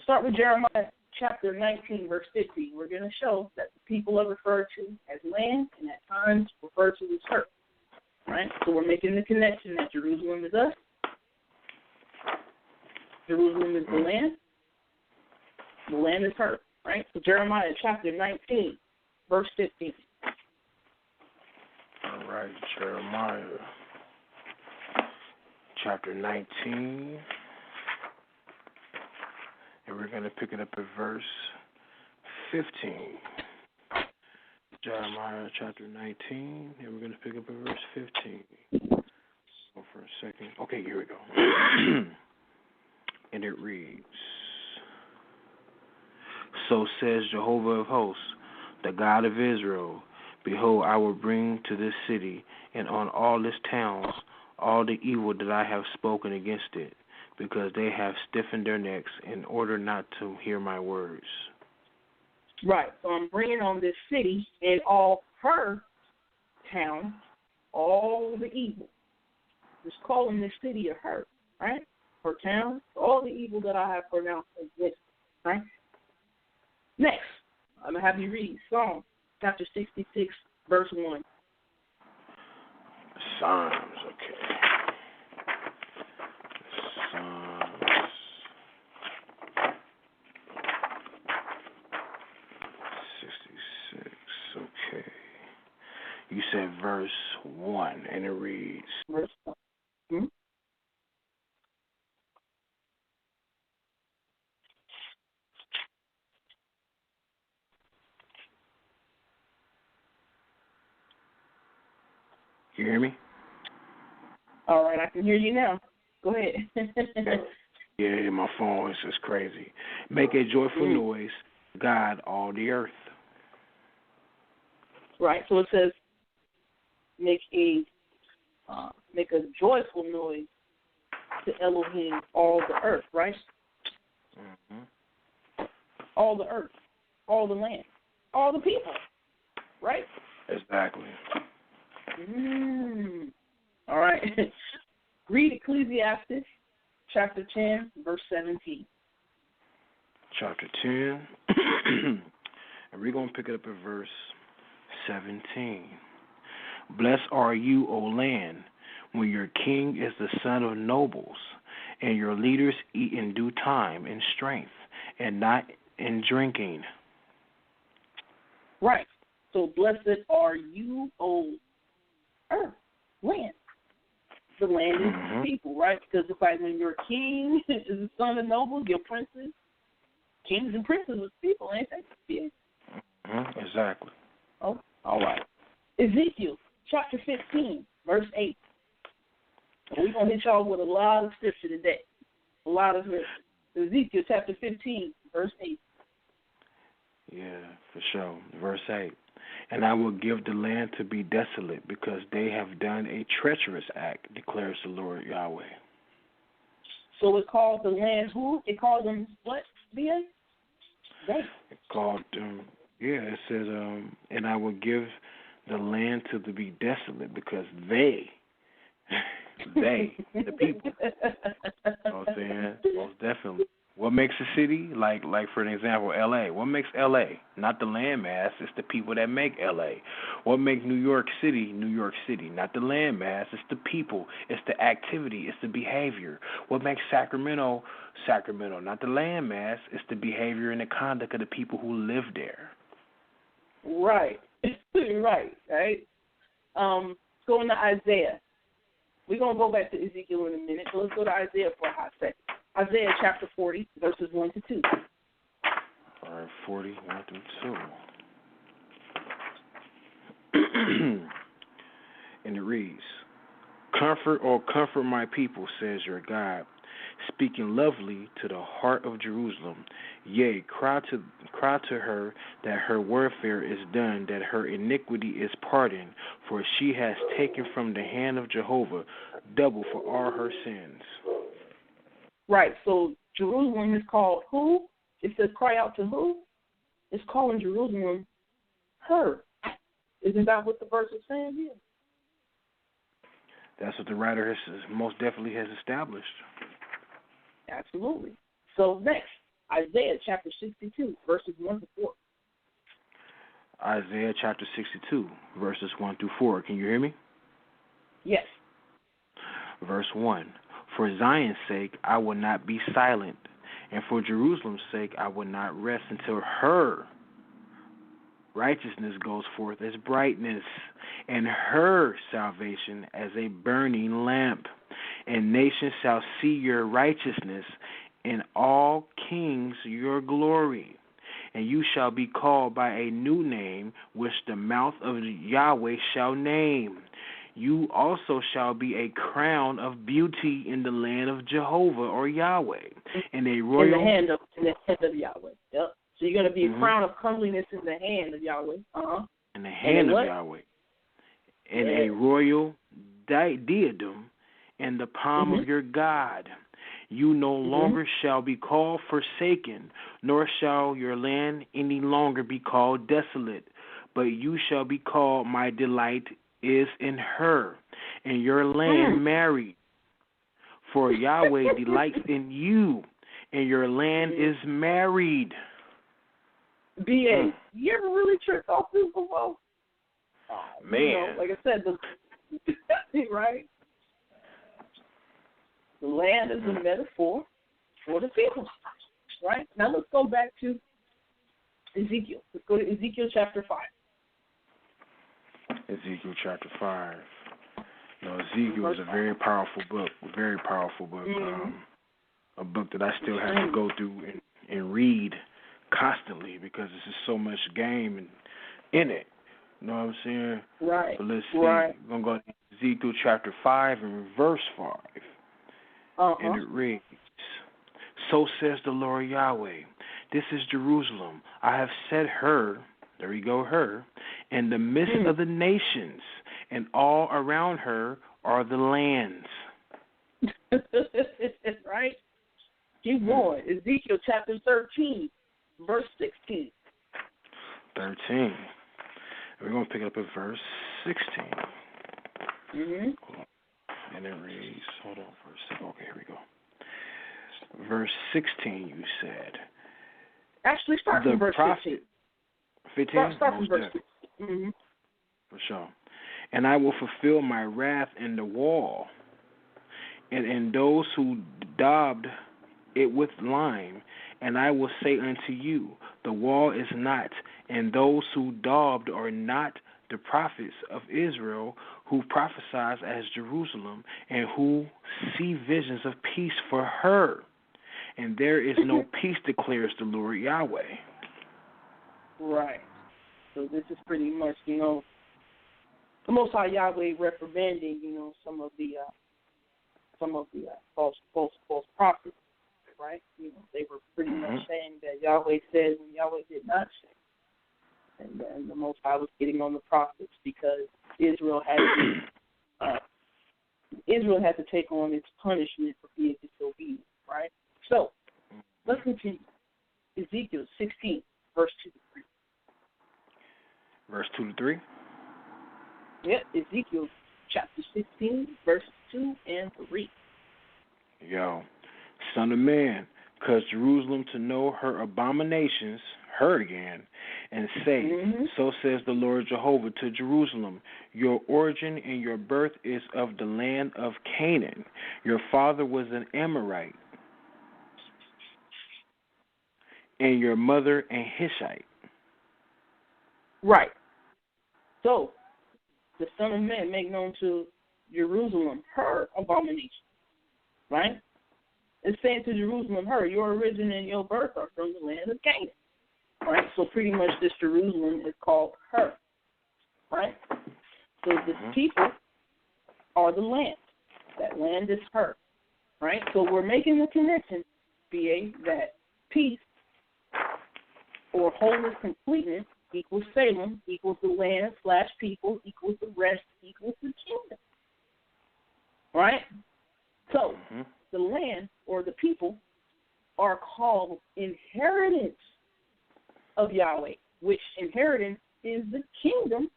Start with Jeremiah chapter 19, verse 15. We're going to show that the people are referred to as land and at times referred to as earth. Right? So we're making the connection that Jerusalem is us. Jerusalem is the land. The land is her. Right? So Jeremiah chapter 19, verse 15. All right, Jeremiah chapter 19. And we're going to pick it up at verse 15. Jeremiah chapter 19, and we're going to pick up at verse 15. Hold for a second. Okay, here we go. And it reads, So says Jehovah of hosts, the God of Israel, Behold, I will bring to this city and on all its towns all the evil that I have spoken against it, because they have stiffened their necks in order not to hear my words. Right. So I'm bringing on this city and all her towns, all the evil. Just calling this city a her, right? Her town, all the evil that I have pronounced against, right? Next, I'm going to have you read Psalm chapter 66, verse 1. Psalms, okay. Psalms 66, okay. You said verse 1, and it reads, Verse 1. Hmm? You hear me? All right, I can hear you now. Go ahead. Yeah, my phone is just crazy. Make a joyful noise, God, all the earth. Right, so it says, make a joyful noise to Elohim, all the earth, right? All the earth, all the land, all the people, right? Exactly. All right. Read Ecclesiastes chapter 10, verse 17. Chapter 10, and we're going to pick it up at verse 17. Blessed are you, O land, when your king is the son of nobles, and your leaders eat in due time in strength, and not in drinking. Right. So blessed are you, O earth, land. The land is the people, right? Because it's like when your king is the son of nobles, your princes, kings and princes was people, ain't they? Yeah. Exactly. Oh, all right. Ezekiel chapter 15, verse 8. We're going to hit y'all with a lot of scripture today. A lot of scripture. Ezekiel chapter 15, verse 8. Yeah, for sure. Verse 8. And I will give the land to be desolate, because they have done a treacherous act, declares the Lord Yahweh. So it called the land who? It called them what, Ben? They. It called, it says, and I will give the land to be desolate, because they, the people. You know what I'm saying? Most definitely. What makes a city? Like for an example, L.A. What makes L.A.? Not the landmass, it's the people that make L.A. What makes New York City, New York City? Not the landmass, it's the people, it's the activity, it's the behavior. What makes Sacramento, Sacramento? Not the landmass, it's the behavior and the conduct of the people who live there. Right. right. Going to Isaiah. We're going to go back to Ezekiel in a minute, so let's go to Isaiah for a hot second. Isaiah chapter 40, verses 1 to 2. All right, 40, 1 through 2. And it reads, comfort my people, says your God. speaking lovely to the heart of Jerusalem. Yea, cry to her that her warfare is done, that her iniquity is pardoned, for she has taken from the hand of Jehovah double for all her sins. Right, so Jerusalem is called who? It says cry out to who? It's calling Jerusalem her. Isn't that what the verse is saying here? That's what the writer has most definitely has established. Absolutely. So next, Isaiah chapter 62, verses 1 to 4. Isaiah chapter 62, verses 1 through 4. Can you hear me? Yes. Verse 1. For Zion's sake I will not be silent, and for Jerusalem's sake I will not rest until her righteousness goes forth as brightness, and her salvation as a burning lamp. And nations shall see your righteousness, and all kings your glory. And you shall be called by a new name, which the mouth of Yahweh shall name. You also shall be a crown of beauty in the land of Jehovah or Yahweh, and a royal in the hand of Yahweh. Yep. So you're going to be a crown of comeliness in the hand of Yahweh. In the hand of Yahweh, and a royal diadem in the palm of your God. You no longer shall be called forsaken, nor shall your land any longer be called desolate, but you shall be called my delight is in her, and your land married. For Yahweh delights in you, and your land is married. B.A., you ever really tripped off this before? Man. You know, like I said, right? The land is a metaphor for the people, right? Now let's go back to Ezekiel. Let's go to Ezekiel chapter 5. Ezekiel chapter 5. Ezekiel is a very powerful book, a book that I still have to go through and read constantly because there's just so much game in it. You know what I'm saying? Right. But let's see. We're going to go to Ezekiel chapter 5 and verse 5. And it reads, So says the Lord Yahweh, this is Jerusalem. I have set her, there we go, her, in the midst of the nations, and all around her are the lands. Right? Keep going. Ezekiel chapter 13, verse 16. 13. We're going to pick it up at verse 16. And it reads, hold on for a second. Okay, here we go. Verse 16, you said. Actually, start from verse 15. 15? Start from verse 15. For sure. And I will fulfill my wrath in the wall, and in those who daubed it with lime. And I will say unto you, the wall is not, and those who daubed are not the prophets of Israel, who prophesies as Jerusalem, and who see visions of peace for her. And there is no peace, declares the Lord Yahweh. Right. So this is pretty much, the Most High Yahweh reprimanding, some of the false prophets, right? They were pretty much saying that Yahweh said when Yahweh did not say. And then the Most High was getting on the prophets because Israel had to take on its punishment for being disobedient, right? So let's continue. Ezekiel 16, verse 2 to 3. Verse 2 to 3? Yep, Ezekiel chapter 16, verses 2 and 3. Yo, son of man, cause Jerusalem to know her abominations, her again, and say, so says the Lord Jehovah to Jerusalem, your origin and your birth is of the land of Canaan. Your father was an Amorite, and your mother an Hittite. Right. So, the Son of Man make known to Jerusalem her abomination. Right? It's saying to Jerusalem her, your origin and your birth are from the land of Canaan. Right? So pretty much this Jerusalem is called her. Right? So the people are the land. That land is her. right? So we're making the connection, BA, that peace or wholeness, completeness equals Salem, equals the land / people, equals the rest, equals the kingdom. Right? So the land or the people are called inheritance of Yahweh, which inheritance is the kingdom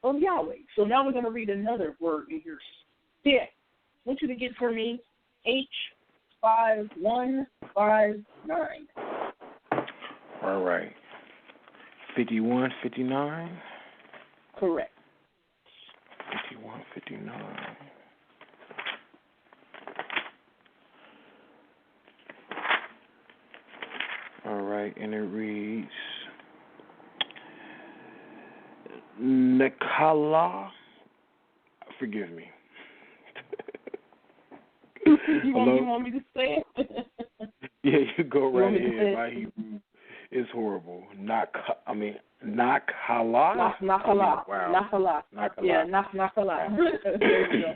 of Yahweh. So now we're going to read another word in here. Yeah. I want you to get for me H5159. All right. 5159? Correct. 5159. All right, and it reads, Nekala, forgive me. You want me to say it? Yeah, you go right ahead. My Hebrew is horrible. Nakala. Nakala. Wow. Nakala. Yeah, Nakala. There you go.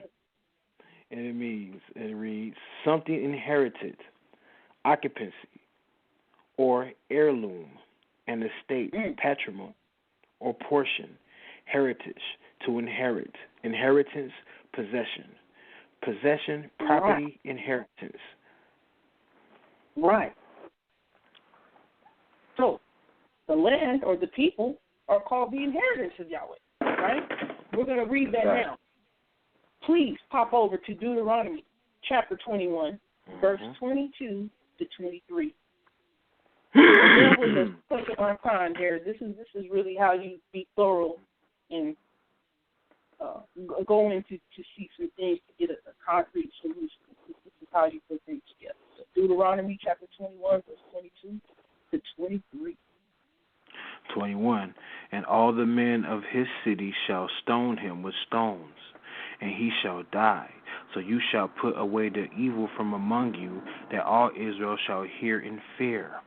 And it reads, something inherited, occupancy, or heirloom, an estate, patrimony, or portion, heritage, to inherit, inheritance, possession, property, right. Inheritance. Right. So, the land or the people are called the inheritance of Yahweh, right? We're going to read that now. Please pop over to Deuteronomy chapter 21, verse 22 to 23. There was a question on time here. This is really how you be thorough and go into to see some things to get a concrete solution. This is how you put things together. So Deuteronomy chapter 21, verse 22 to 23. 21. And all the men of his city shall stone him with stones, and he shall die. So you shall put away the evil from among you, that all Israel shall hear and fear.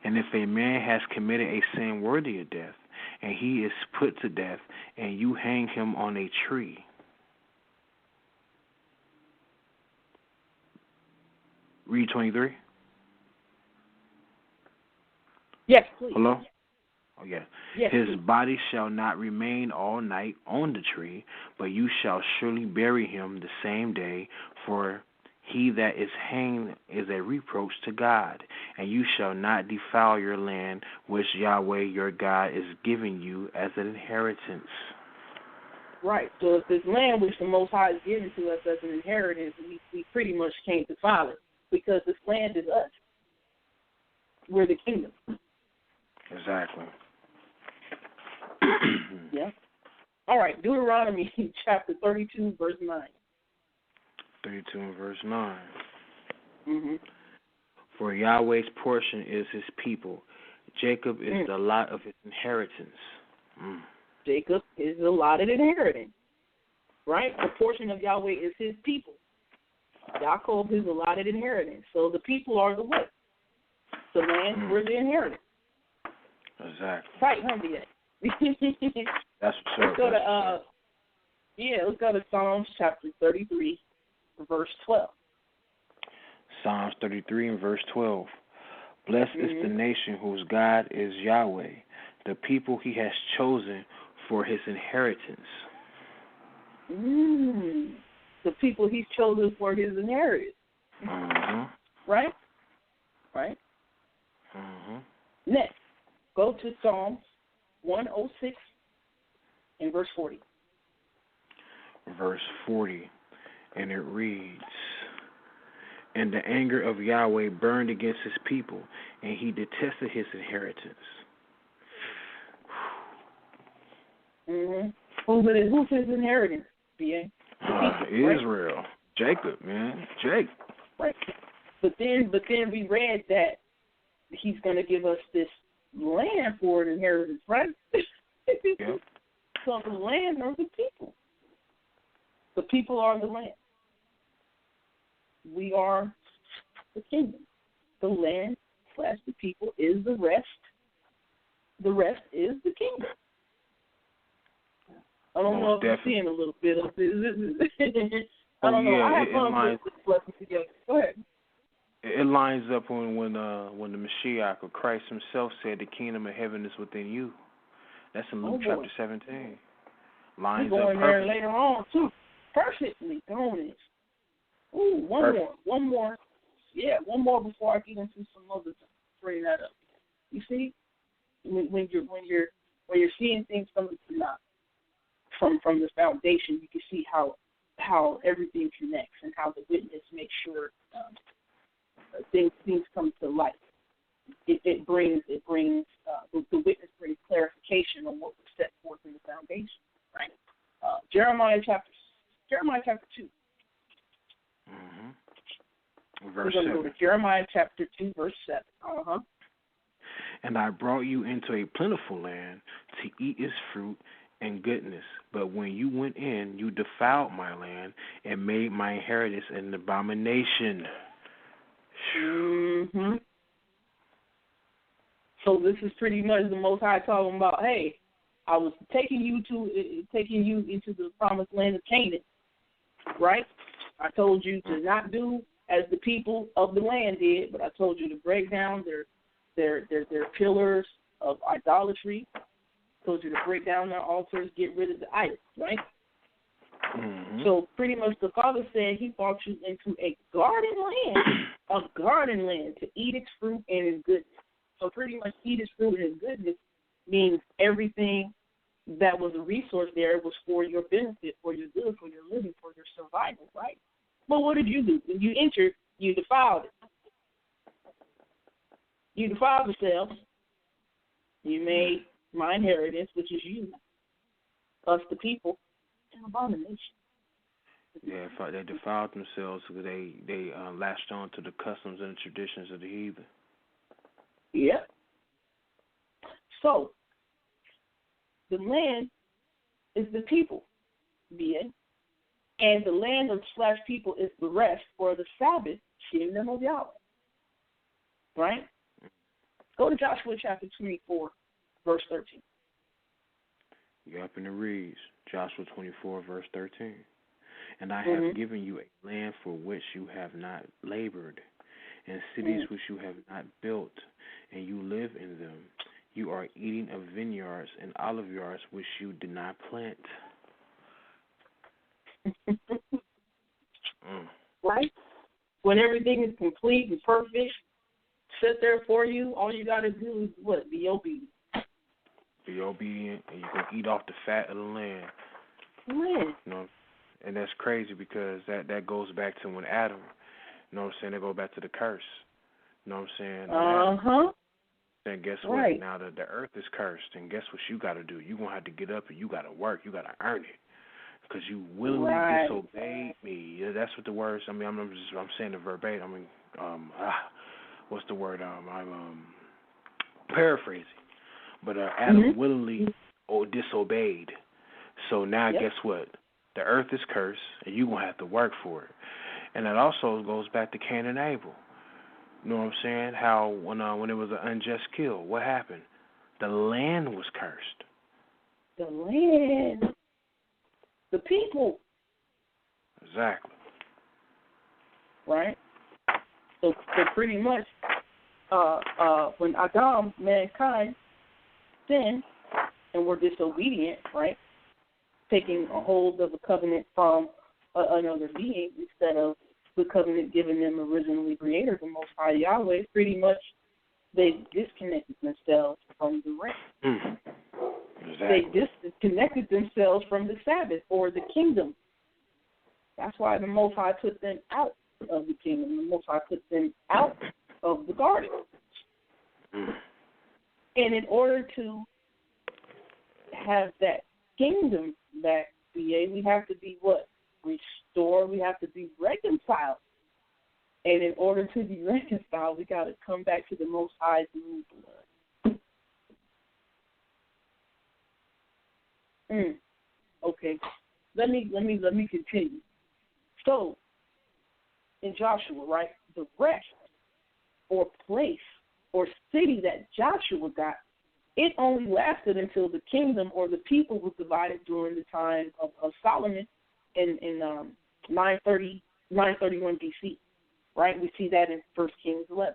And if a man has committed a sin worthy of death, and he is put to death, and you hang him on a tree. Read 23. Yes, please. Hello? Oh, yeah. Yes, his please. body shall not remain all night on the tree, but you shall surely bury him the same day, for he that is hanged is a reproach to God, and you shall not defile your land which Yahweh your God is giving you as an inheritance. Right. So if this land which the Most High is giving to us as an inheritance, we pretty much can't defile it, because this land is us. We're the kingdom. Exactly. Yeah. All right. Deuteronomy chapter 32, verse 9. 32 and verse 9. Mm-hmm. For Yahweh's portion is his people. Jacob is the lot of his inheritance. Jacob is the allotted inheritance. Right? The portion of Yahweh is his people. Jacob is allotted inheritance. So the people are the what? The land, we're the inheritance. Exactly. Right, huh, D.A.? That's for sure. Let's go to Psalms chapter 33, verse 12. Psalms 33 and verse 12. Blessed is the nation whose God is Yahweh, the people he has chosen for his inheritance. The people he's chosen for his inheritance. Right? Right? Next, go to Psalms 106 and verse 40. Verse 40, and it reads, and the anger of Yahweh burned against his people, and he detested his inheritance. Who's his inheritance, B.A.? Israel. Right? Jacob, man. Jacob. Right. But then we read that he's going to give us this land for an inheritance, right? Yep. So the land are the people. The people are the land. We are the kingdom. The land / the people is the rest. The rest is the kingdom. I don't know if you're seeing a little bit of it. I don't know. Yeah, I have it fun lines. with blessings together. Go ahead. It lines up when the Mashiach or Christ Himself said, "The kingdom of heaven is within you." That's in Luke chapter 17. Lines We're up going there perfectly. later on too. Perfectly, don't it? Ooh, one more. Yeah, one more before I get into some other stuff. Bring that up. You see, when you're seeing things from the foundation, you can see how everything connects and how the witness makes sure things come to light. It brings the witness brings clarification on what was set forth in the foundation, right? Jeremiah chapter 2. Verse We're going to 7. go to Jeremiah chapter 2, verse 7. And I brought you into a plentiful land to eat its fruit and goodness. But when you went in, you defiled my land and made my inheritance an abomination. Mm-hmm. So this is pretty much the Most High talking about, hey, I was taking you into the promised land of Canaan, right? I told you to not do as the people of the land did, but I told you to break down their pillars of idolatry. I told you to break down their altars, get rid of the idols, right? Mm-hmm. So pretty much the Father said He brought you into a garden land to eat its fruit and its goodness. So pretty much eat its fruit and its goodness means everything that was a resource there was for your benefit, for your good, for your living, for your survival, right? But what did you do? When you entered, you defiled it. You defiled yourself. You made my inheritance, which is you, us the people, an abomination. Yeah, they defiled themselves because they latched on to the customs and traditions of the heathen. Yep. So, the land is the people, and the land of / people is the rest, or the Sabbath, kingdom of Yahweh. Right? Go to Joshua chapter 24, verse 13. You up in the reads, Joshua 24, verse 13. And I have given you a land for which you have not labored, and cities which you have not built, and you live in them. You are eating of vineyards and olive yards which you did not plant. Right? When everything is complete and perfect, set there for you, all you got to do is what? Be obedient. Be obedient, and you can eat off the fat of the land. Man. You know, and that's crazy because that goes back to when Adam, you know what I'm saying, they go back to the curse. You know what I'm saying? And guess what? Right. Now that the earth is cursed, and guess what you got to do? You're going to have to get up and you got to work. You got to earn it because you willingly disobeyed me. Yeah, that's what the words, I'm saying it verbatim. What's the word? I'm paraphrasing. But Adam willingly disobeyed. So now guess what? The earth is cursed, and you're going to have to work for it. And that also goes back to Cain and Abel. You know what I'm saying? How when it was an unjust kill, what happened? The land was cursed. The land. The people. Exactly. Right? So pretty much when Adam, mankind, sinned and were disobedient, right? Taking a hold of a covenant from another being instead of the covenant given them originally creator, the Most High Yahweh, pretty much they disconnected themselves from the rest. Exactly. They disconnected themselves from the Sabbath or the kingdom. That's why the Most High put them out of the kingdom. The Most High put them out of the garden. And in order to have that kingdom back, we have to be what? Restored. We have to be reconciled. And in order to be reconciled, we got to come back to the Most High's new blood. Okay. Let me continue. So, in Joshua, right, the rest or place or city that Joshua got, it only lasted until the kingdom or the people was divided during the time of Solomon and 931 BC, right? We see that in 1 Kings 11,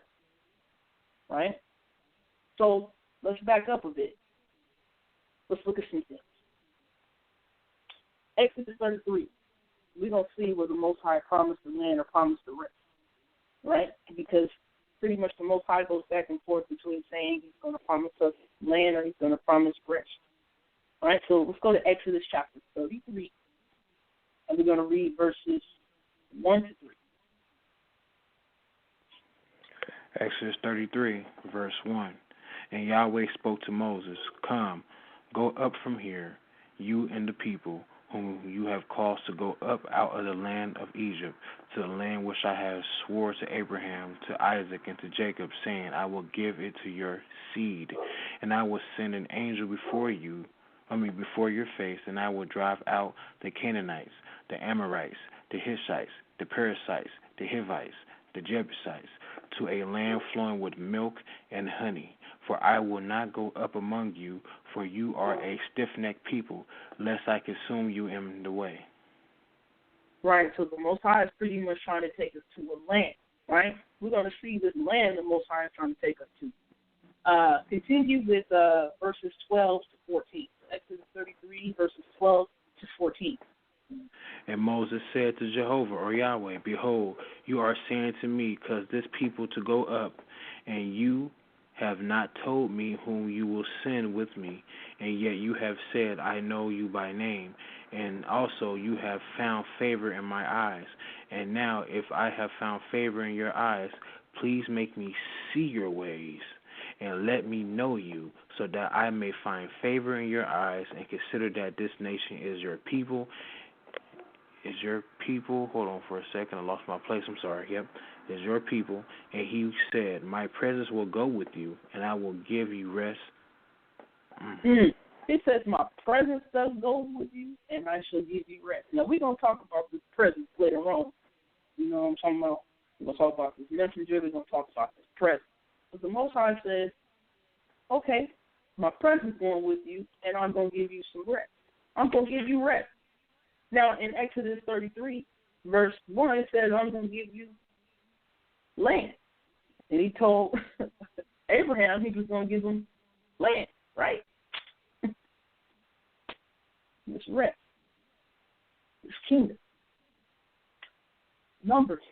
right? So let's back up a bit. Let's look at some things. Exodus 33, we're going to see where the Most High promised the land or promised the rest, right? Because pretty much the Most High goes back and forth between saying he's going to promise us land or he's going to promise rest. All right, so let's go to Exodus chapter 33, and we're going to read verses 1 to 3. Exodus 33, verse 1. And Yahweh spoke to Moses, Come, go up from here, you and the people whom you have caused to go up out of the land of Egypt, to the land which I have swore to Abraham, to Isaac, and to Jacob, saying, I will give it to your seed, and I will send an angel before your face, and I will drive out the Canaanites, the Amorites, the Hittites, the Perizzites, the Hivites, the Jebusites, to a land flowing with milk and honey. For I will not go up among you, for you are a stiff-necked people, lest I consume you in the way. Right, so the Most High is pretty much trying to take us to a land, right? We're going to see this land the Most High is trying to take us to. Continue with verses 12 to 14. Exodus 33, verses 12 to 14. And Moses said to Jehovah, or Yahweh, Behold, you are saying to me, cause this people to go up, and you have not told me whom you will send with me, and yet you have said, I know you by name, and also you have found favor in my eyes. And now, if I have found favor in your eyes, please make me see your ways, and let me know you, so that I may find favor in your eyes, and consider that this nation is your people. Is your people, hold on for a second, I lost my place, I'm sorry, yep, is your people. And he said, my presence will go with you, and I will give you rest. It says, my presence does go with you, and I shall give you rest. Now, we're going to talk about this presence later on. You know what I'm talking about? We're going to talk about this messenger, we're going to talk about this presence. But the Most High says, okay, my presence going with you, and I'm going to give you some rest. I'm going to give you rest. Now, in Exodus 33, verse 1, it says, I'm going to give you land. And he told Abraham he was going to give him land, right? This rest. This kingdom. Numbers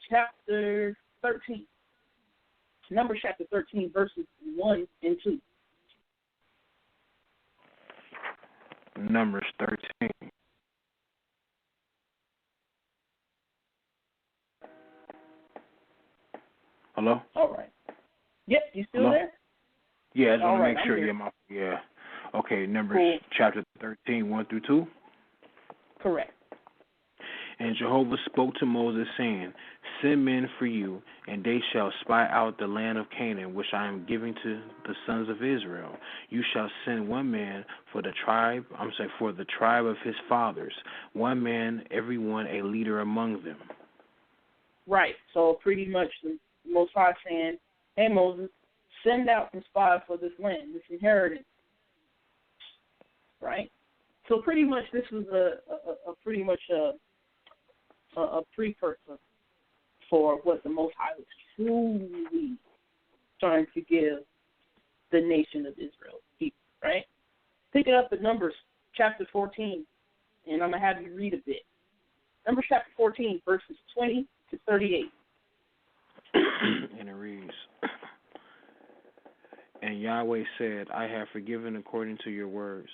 chapter 13. Numbers chapter 13, verses 1 and 2. Numbers 13. Hello? All right. Yep, you still Hello? there? Yeah, I just want to make I'm sure. here. Yeah. Okay, Numbers Cool. chapter 13, 1 through 2. Correct. And Jehovah spoke to Moses, saying, Send men for you, and they shall spy out the land of Canaan, which I am giving to the sons of Israel. You shall send one man for the tribe of his fathers, one man, every one a leader among them. Right. So pretty much the Most High saying, hey, Moses, send out some spies for this land, this inheritance. Right? So pretty much this was a precursor for what the Most High was truly trying to give the nation of Israel people, right? Pick it up at Numbers chapter 14, and I'm going to have you read a bit. Numbers chapter 14, verses 20 to 38. And it reads, And Yahweh said, I have forgiven according to your words,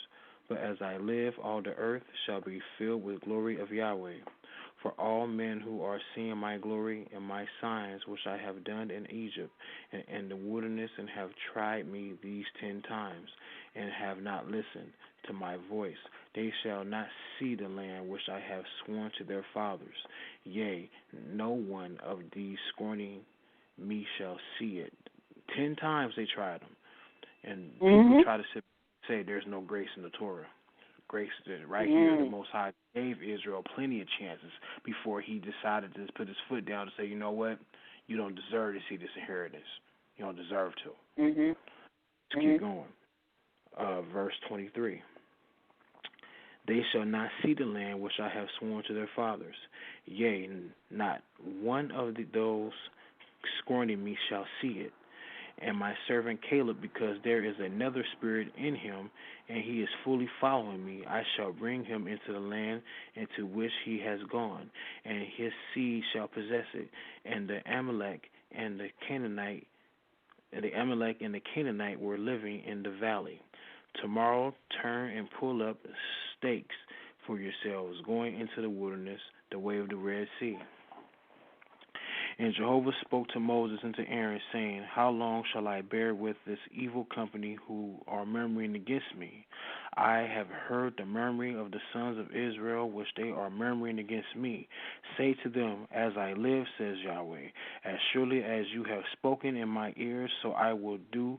but as I live, all the earth shall be filled with glory of Yahweh. For all men who are seeing my glory and my signs which I have done in Egypt and in the wilderness, and have tried me these 10 times, and have not listened to my voice, they shall not see the land which I have sworn to their fathers. Yea, no one of these scorning me shall see it. 10 times they tried them. And people try to say there's no grace in the Torah. Grace right here, the Most High gave Israel plenty of chances before he decided to put his foot down to say, you know what, you don't deserve to see this inheritance. You don't deserve to. Let's keep going. Verse 23. They shall not see the land which I have sworn to their fathers. Yea, not one of those scorning me shall see it. And my servant Caleb, because there is another spirit in him, and he is fully following me, I shall bring him into the land into which he has gone, and his seed shall possess it. And the Amalek and the Canaanite were living in the valley. Tomorrow turn and pull up stakes for yourselves, going into the wilderness, the way of the Red Sea. And Jehovah spoke to Moses and to Aaron, saying, How long shall I bear with this evil company who are murmuring against me? I have heard the murmuring of the sons of Israel, which they are murmuring against me. Say to them, As I live, says Yahweh, as surely as you have spoken in my ears, so I will do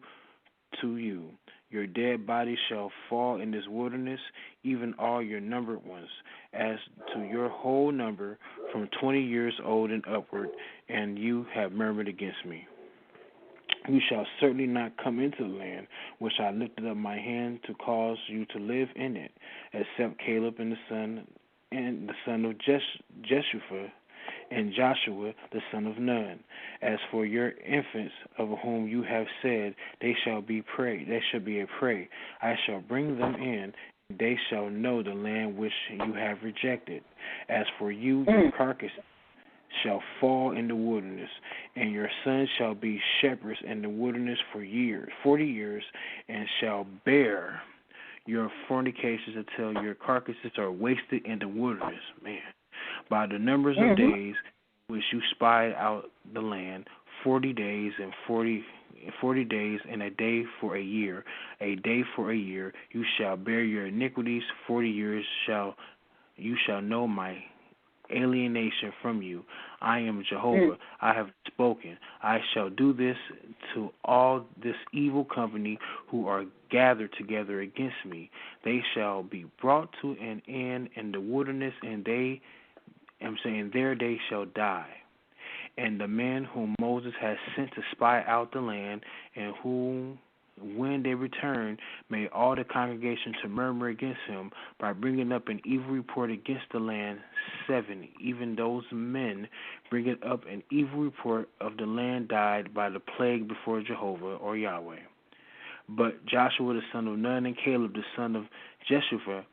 to you. Your dead bodies shall fall in this wilderness, even all your numbered ones, as to your whole number, from 20 years old and upward, and you have murmured against me. You shall certainly not come into the land which I lifted up my hand to cause you to live in it, except Caleb and the son of Jeshua, and Joshua the son of Nun. As for your infants, of whom you have said, they shall be a prey, I shall bring them in, and they shall know the land which you have rejected. As for you, your carcass shall fall in the wilderness, and your sons shall be shepherds in the wilderness for 40 years, and shall bear your fornications until your carcasses are wasted in the wilderness. Man. By the numbers of days which you spied out the land, 40 days and 40 days and a day for a year, you shall bear your iniquities. 40 years you shall know my alienation from you. I am Jehovah. I have spoken. I shall do this to all this evil company who are gathered together against me. They shall be brought to an end in the wilderness, and there they shall die. And the men whom Moses has sent to spy out the land, and whom, when they return, made all the congregation to murmur against him by bringing up an evil report against the land, 70. Even those men bringing up an evil report of the land died by the plague before Jehovah or Yahweh. But Joshua the son of Nun and Caleb the son of Jeshua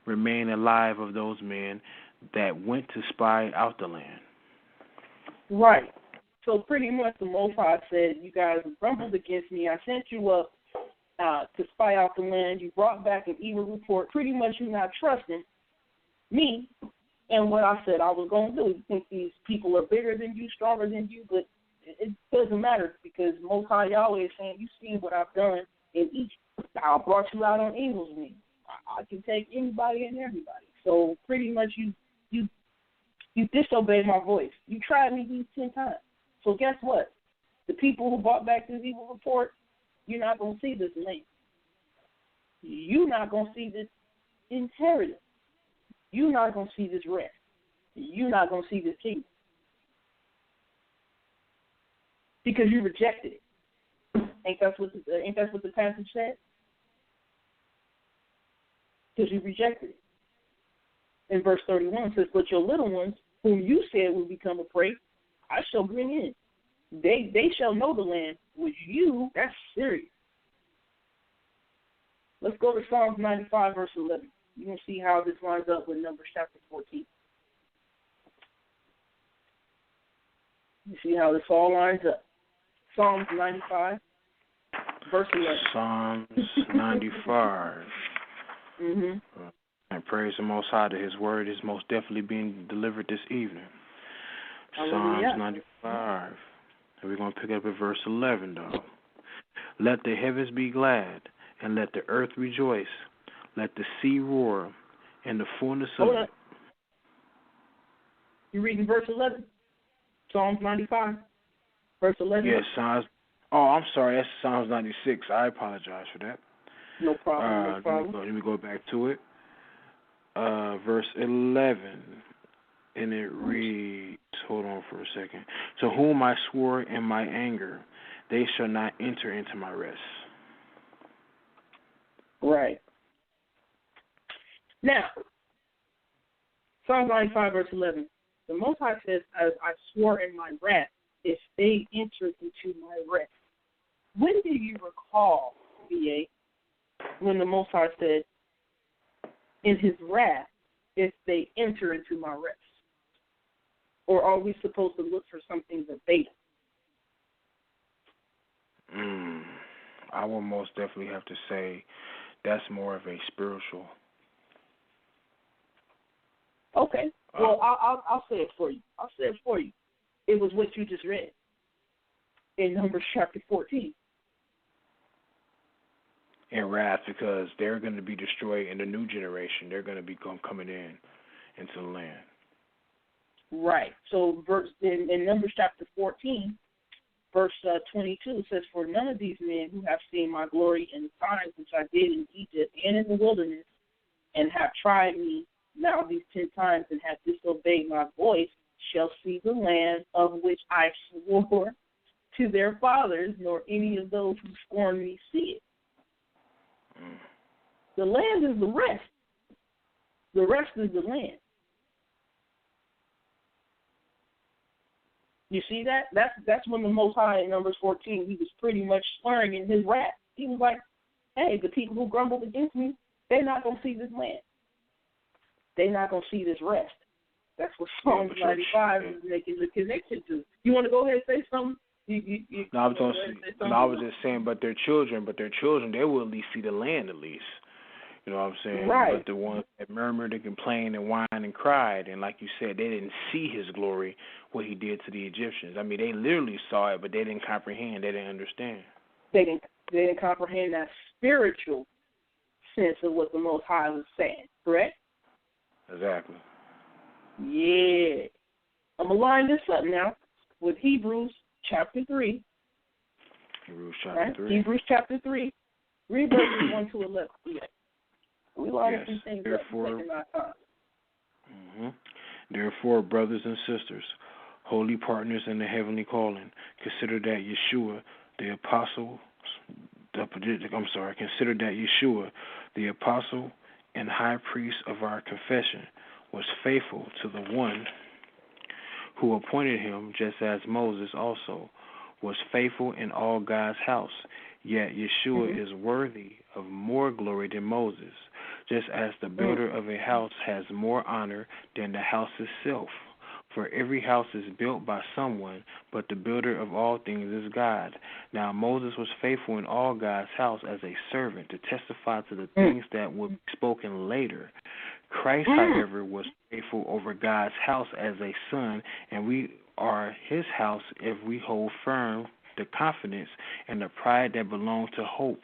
remain alive of those men that went to spy out the land. Right. So pretty much the Most High said, you guys grumbled against me. I sent you up to spy out the land. You brought back an evil report. Pretty much you're not trusting me and what I said I was going to do. You think these people are bigger than you, stronger than you, but it doesn't matter, because Most High Yahweh is saying, you've seen what I've done in Egypt. I brought you out on eagle's wings. I can take anybody and everybody. So pretty much you disobeyed my voice. You tried me these 10 times. So guess what? The people who brought back this evil report, you're not going to see this land. You're not going to see this inheritance. You're not going to see this rest. You're not going to see this kingdom. Because you rejected it. Ain't that what the passage said? Because you rejected it. In verse 31 it says, but your little ones, whom you said will become a prey, I shall bring in. They shall know the land which you, that's serious. Let's go to Psalms 95, verse 11. You're going to see how this lines up with Numbers chapter 14. You see how this all lines up. Psalms 95, verse 11. Psalms 95. And praise the Most High that His word is most definitely being delivered this evening. Psalms 95. And we're going to pick up at verse 11, though. Let the heavens be glad, and let the earth rejoice. Let the sea roar, and the fullness of it. You reading verse 11? Psalms 95, verse 11? Yes, Psalms. Oh, I'm sorry. That's Psalms 96. I apologize for that. No problem. No problem. Let me go back to it. Verse 11, and it reads, hold on for a second. To whom I swore in my anger, they shall not enter into my rest. Right. Now, Psalm 95, verse 11. The Most High says, as I swore in my wrath, if they enter into my rest. When do you recall, B.A., when the Most High said, in his wrath, if they enter into my rest? Or are we supposed to look for something verbatim? I will most definitely have to say that's more of a spiritual. Okay. Well, I'll say it for you. It was what you just read in Numbers chapter 14. In wrath, because they're going to be destroyed in the new generation. They're going to be coming into the land. Right. So in Numbers chapter 14, verse 22 says, for none of these men who have seen my glory and the signs which I did in Egypt and in the wilderness, and have tried me now these 10 times and have disobeyed my voice, shall see the land of which I swore to their fathers, nor any of those who scorn me see it. The land is the rest. The rest is the land. You see that? That's when the Most High in Numbers 14, he was pretty much swearing in his wrath. He was like, hey, the people who grumbled against me, they're not going to see this land. They're not going to see this rest. That's what Psalm 95 is making the connection to. You want to go ahead and say something? I was just saying, but their children, they will at least see the land at least. You know what I'm saying? Right. But the ones that murmured and complained and whined and cried, and like you said, they didn't see his glory, what he did to the Egyptians. I mean, they literally saw it, but they didn't comprehend. They didn't understand. They didn't comprehend that spiritual sense of what the Most High was saying, correct? Exactly. Yeah. I'm going to line this up now with Hebrews chapter 3. Hebrews chapter 3. Hebrews chapter 3. Read verses 1 to 11. Yeah. We line up these things Therefore, up taking our time. Therefore, brothers and sisters, holy partners in the heavenly calling, consider that Yeshua, the apostle and high priest of our confession, was faithful to the one who appointed him, just as Moses also was faithful in all God's house. Yet Yeshua is worthy of more glory than Moses, just as the builder of a house has more honor than the house itself. For every house is built by someone, but the builder of all things is God. Now Moses was faithful in all God's house as a servant to testify to the things that would be spoken later. Christ, however, was faithful over God's house as a son, and we are his house if we hold firm the confidence and the pride that belong to hope.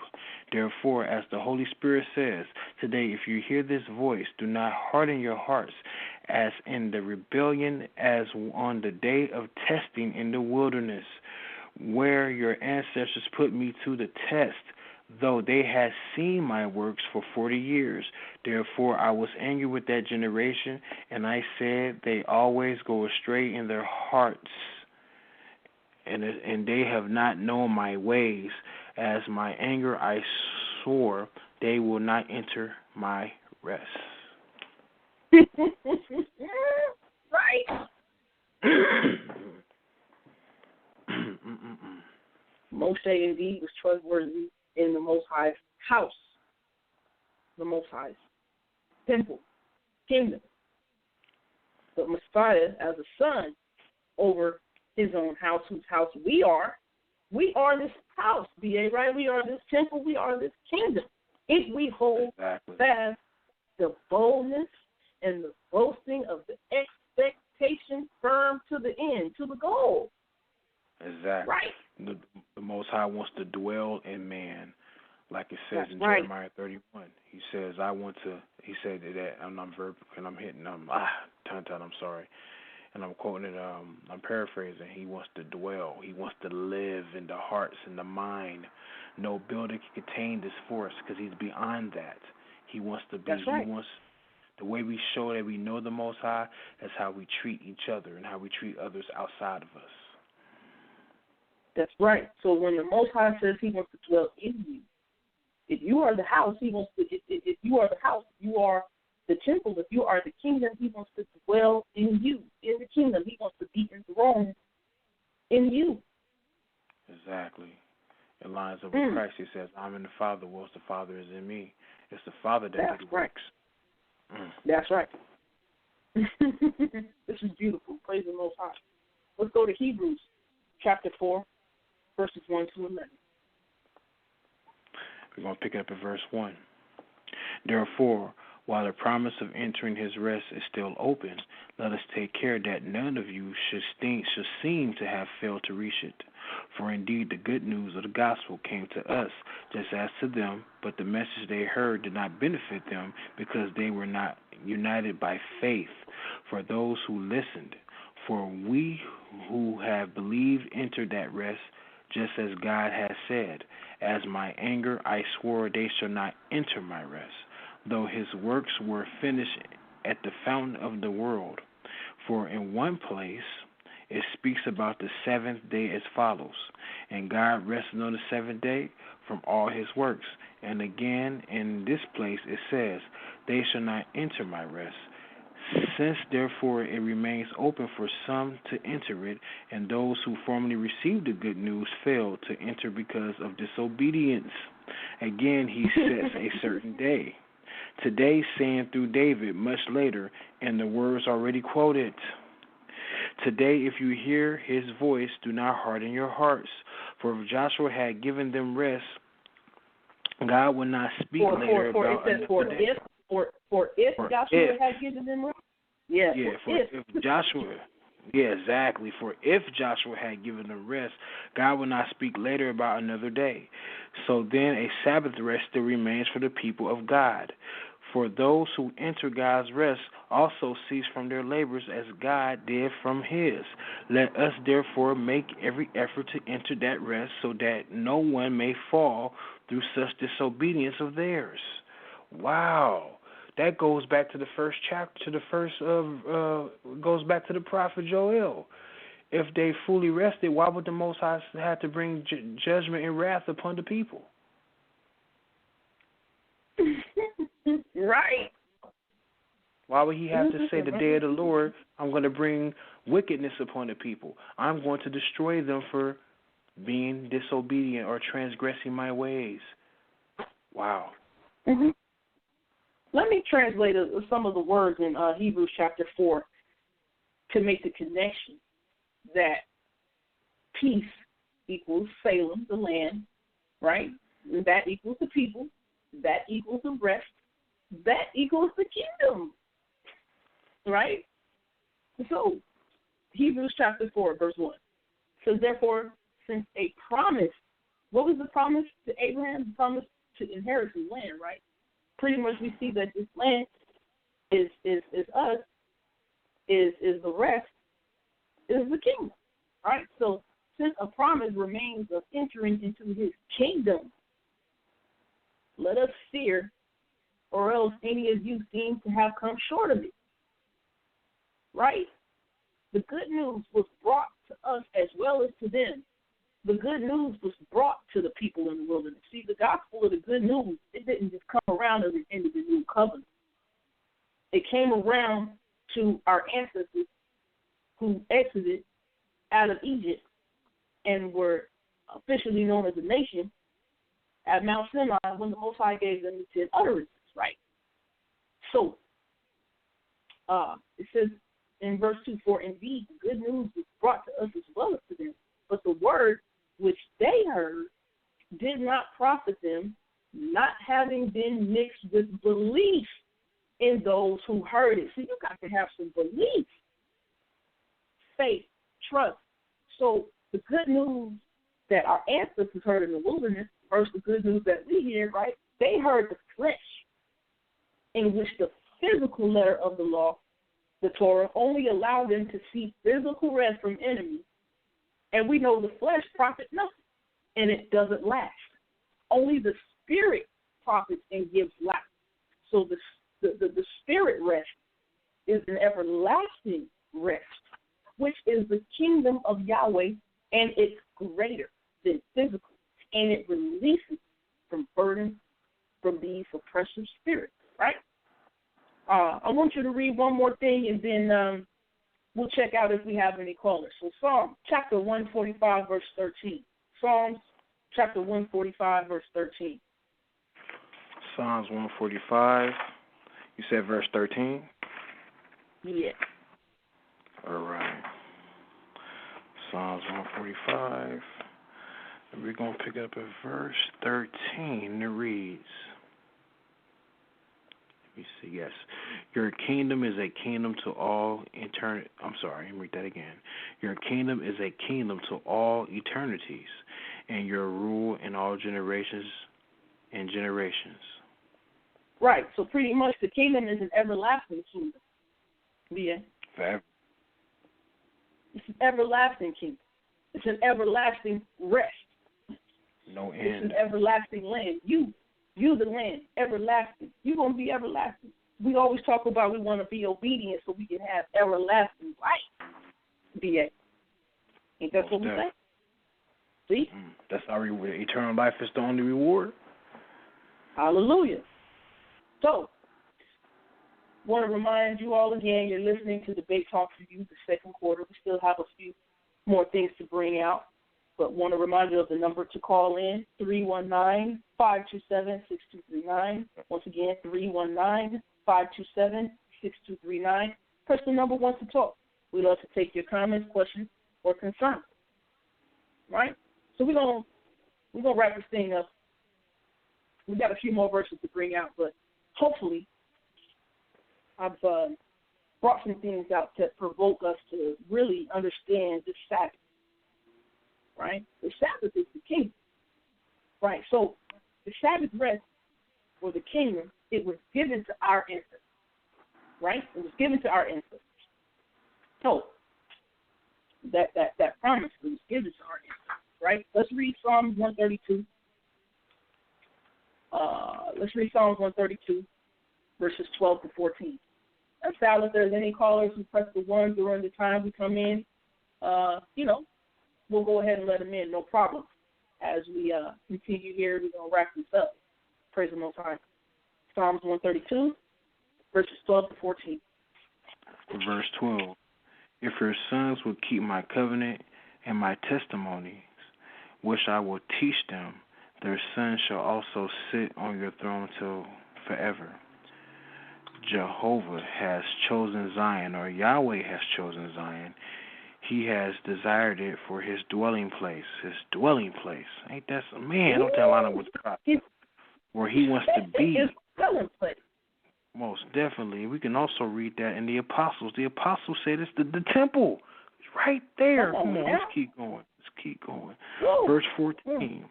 Therefore, as the Holy Spirit says, today, if you hear this voice, do not harden your hearts as in the rebellion, as on the day of testing in the wilderness, where your ancestors put me to the test, though they had seen my works for 40 years. Therefore, I was angry with that generation, and I said, they always go astray in their hearts, and they have not known my ways. As my anger I swore, they will not enter my rest. Right. Moshe indeed was trustworthy in the Most High's house, the Most High's temple, kingdom. But Messiah, as a son over his own house, whose house we are this house, B.A., right? We are this temple, we are this kingdom. If we hold fast the boldness and the boasting of the expectation firm to the end, to the goal. Exactly. Right. The Most High wants to dwell in man, like it says in Jeremiah 31. He says, he said that, I'm sorry. And I'm quoting it, I'm paraphrasing. He wants to dwell. He wants to live in the hearts and the mind. No building can contain this force because he's beyond that. He wants to be. That's right. He wants, the way we show that we know the Most High is how we treat each other and how we treat others outside of us. That's right. So when the Most High says he wants to dwell in you, if you are the house, he wants to. If you are the house, you are the temple, if you are the kingdom, he wants to dwell in you. In the kingdom, he wants to be enthroned in you. Exactly. It lines up with Christ. He says, I'm in the Father, whilst the Father is in me. It's the Father that did the works. That's right. This is beautiful. Praise the Most High. Let's go to Hebrews chapter 4, verses 1 to 11. We're going to pick up at verse 1. Therefore, while the promise of entering his rest is still open, let us take care that none of you should seem to have failed to reach it. For indeed the good news of the gospel came to us just as to them, but the message they heard did not benefit them because they were not united by faith for those who listened. For we who have believed entered that rest, just as God has said, as my anger I swore they shall not enter my rest, though his works were finished at the fountain of the world. For in one place it speaks about the seventh day as follows, and God rested on the seventh day from all his works. And again in this place it says, they shall not enter my rest. Since therefore it remains open for some to enter it, and those who formerly received the good news failed to enter because of disobedience, again he sets a certain day. Today, saying through David much later, and the words already quoted. Today, if you hear his voice, do not harden your hearts. For if Joshua had given them rest, God would not speak later about another day. For if Joshua had given them rest? Yeah, if Joshua... Yeah, exactly. For if Joshua had given them rest, God will not speak later about another day. So then a Sabbath rest still remains for the people of God. For those who enter God's rest also cease from their labors as God did from his. Let us therefore make every effort to enter that rest so that no one may fall through such disobedience of theirs. Wow. That goes back to the first chapter, goes back to the prophet Joel. If they fully rested, why would the Most High have to bring judgment and wrath upon the people? Right. Why would he have to say the day of the Lord, I'm going to bring wickedness upon the people? I'm going to destroy them for being disobedient or transgressing my ways. Wow. Mm-hmm. Let me translate some of the words in Hebrews chapter 4 to make the connection that peace equals Salem, the land, right? And that equals the people. That equals the rest. That equals the kingdom, right? So, Hebrews chapter 4, verse 1 says, therefore, since a promise, what was the promise to Abraham? The promise to inherit the land, right? Pretty much we see that this land is us, is the rest, is the kingdom, right? So since a promise remains of entering into his kingdom, let us fear, or else any of you seem to have come short of it, right? The good news was brought to us as well as to them. The good news was brought to the people in the wilderness. See, the gospel of the good news, it didn't just come around at the end of the new covenant. It came around to our ancestors who exited out of Egypt and were officially known as a nation at Mount Sinai when the Most High gave them the 10 utterances, right? So, it says in verse 2, for indeed the good news was brought to us as well as to them, but the word which they heard did not profit them, not having been mixed with belief in those who heard it. So you got to have some belief, faith, trust. So the good news that our ancestors heard in the wilderness versus the good news that we hear, right? They heard the flesh, in which the physical letter of the law, the Torah, only allowed them to see physical rest from enemies. And we know the flesh profits nothing, and it doesn't last. Only the spirit profits and gives life. So the spirit rest is an everlasting rest, which is the kingdom of Yahweh, and it's greater than physical, and it releases from burdens from these oppressive spirits, right? I want you to read one more thing, and then we'll check out if we have any callers. So Psalm chapter 145, verse 13. Psalms chapter 145, verse 13. Psalms 145. You said verse 13? Yeah. All right. Psalms 145. We're going to pick up at verse 13. It reads, let me see, yes. Your kingdom is a kingdom to all eternity. I'm sorry, let me read that again. Your kingdom is a kingdom to all eternities, and your rule in all generations and generations. Right. So pretty much the kingdom is an everlasting kingdom. Yeah. Forever. It's an everlasting kingdom. It's an everlasting rest. No end. It's an everlasting land. You the land, everlasting. You're going to be everlasting. We always talk about we want to be obedient so we can have everlasting life. BA. Ain't that what we say? See? That's our reward. Eternal life is the only reward. Hallelujah. So, want to remind you all again, you're listening to Debate Talk for You, the second quarter. We still have a few more things to bring out, but want to remind you of the number to call in, 319-527-6239. Once again, 319-527-6239. Press the number once to talk. We love to take your comments, questions, or concerns. Right? So we're gonna wrap this thing up. We got a few more verses to bring out, but hopefully I've brought some things out to provoke us to really understand this Sabbath. Right? The Sabbath is the kingdom. Right? So the Sabbath rest or the kingdom, it was given to our ancestors. Right? It was given to our ancestors. So that promise was given to our ancestors. Right? Let's read Psalms 132. Let's read Psalms 132, verses 12 to 14. That's how if there's any callers who press the 1 during the time we come in, we'll go ahead and let them in, no problem. As we continue here, we're going to wrap this up. Praise the Most High. Psalms 132, verses 12 to 14. Verse 12. If your sons will keep my covenant and my testimonies, which I will teach them, their sons shall also sit on your throne till forever. Jehovah has chosen Zion, or Yahweh has chosen Zion. He has desired it for his dwelling place. His dwelling place. Ain't that some man? Don't that line up with God? Where he wants to be. His dwelling place. Most definitely. We can also read that in the Apostles. The Apostles said it's the temple. It's right there. Come on, let's keep going. Whoa. Verse 14.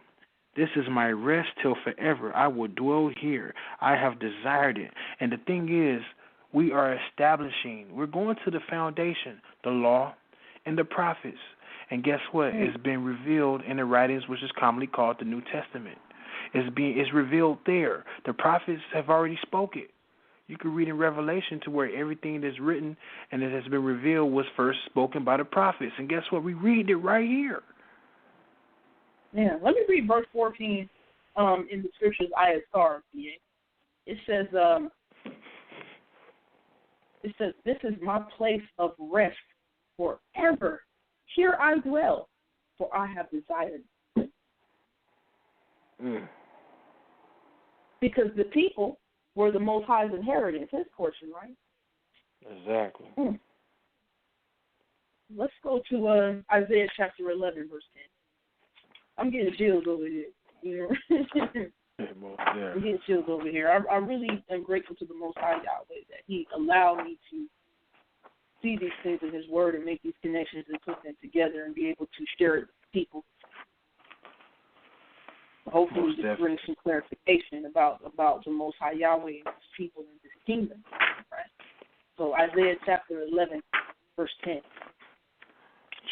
This is my rest till forever. I will dwell here. I have desired it. And the thing is, we are establishing, we're going to the foundation, the law and the prophets. And guess what? It's been revealed in the writings, which is commonly called the New Testament. It's revealed there. The prophets have already spoken. You can read in Revelation to where everything that's written and it has been revealed was first spoken by the prophets. And guess what? We read it right here. Yeah, let me read verse 14 in the scriptures I had started. It says, this is my place of rest forever. Here I dwell, for I have desired it. Because the people were the Most High's inheritance, his portion, right? Exactly. Let's go to Isaiah chapter 11, verse 10. I'm getting chills over here. You know? I'm getting chills over here. I really am grateful to the Most High Yahweh that he allowed me to see these things in his word and make these connections and put them together and be able to share it with people. Hopefully this brings some clarification about the Most High Yahweh and his people in this kingdom. Right? So Isaiah chapter 11, verse 10.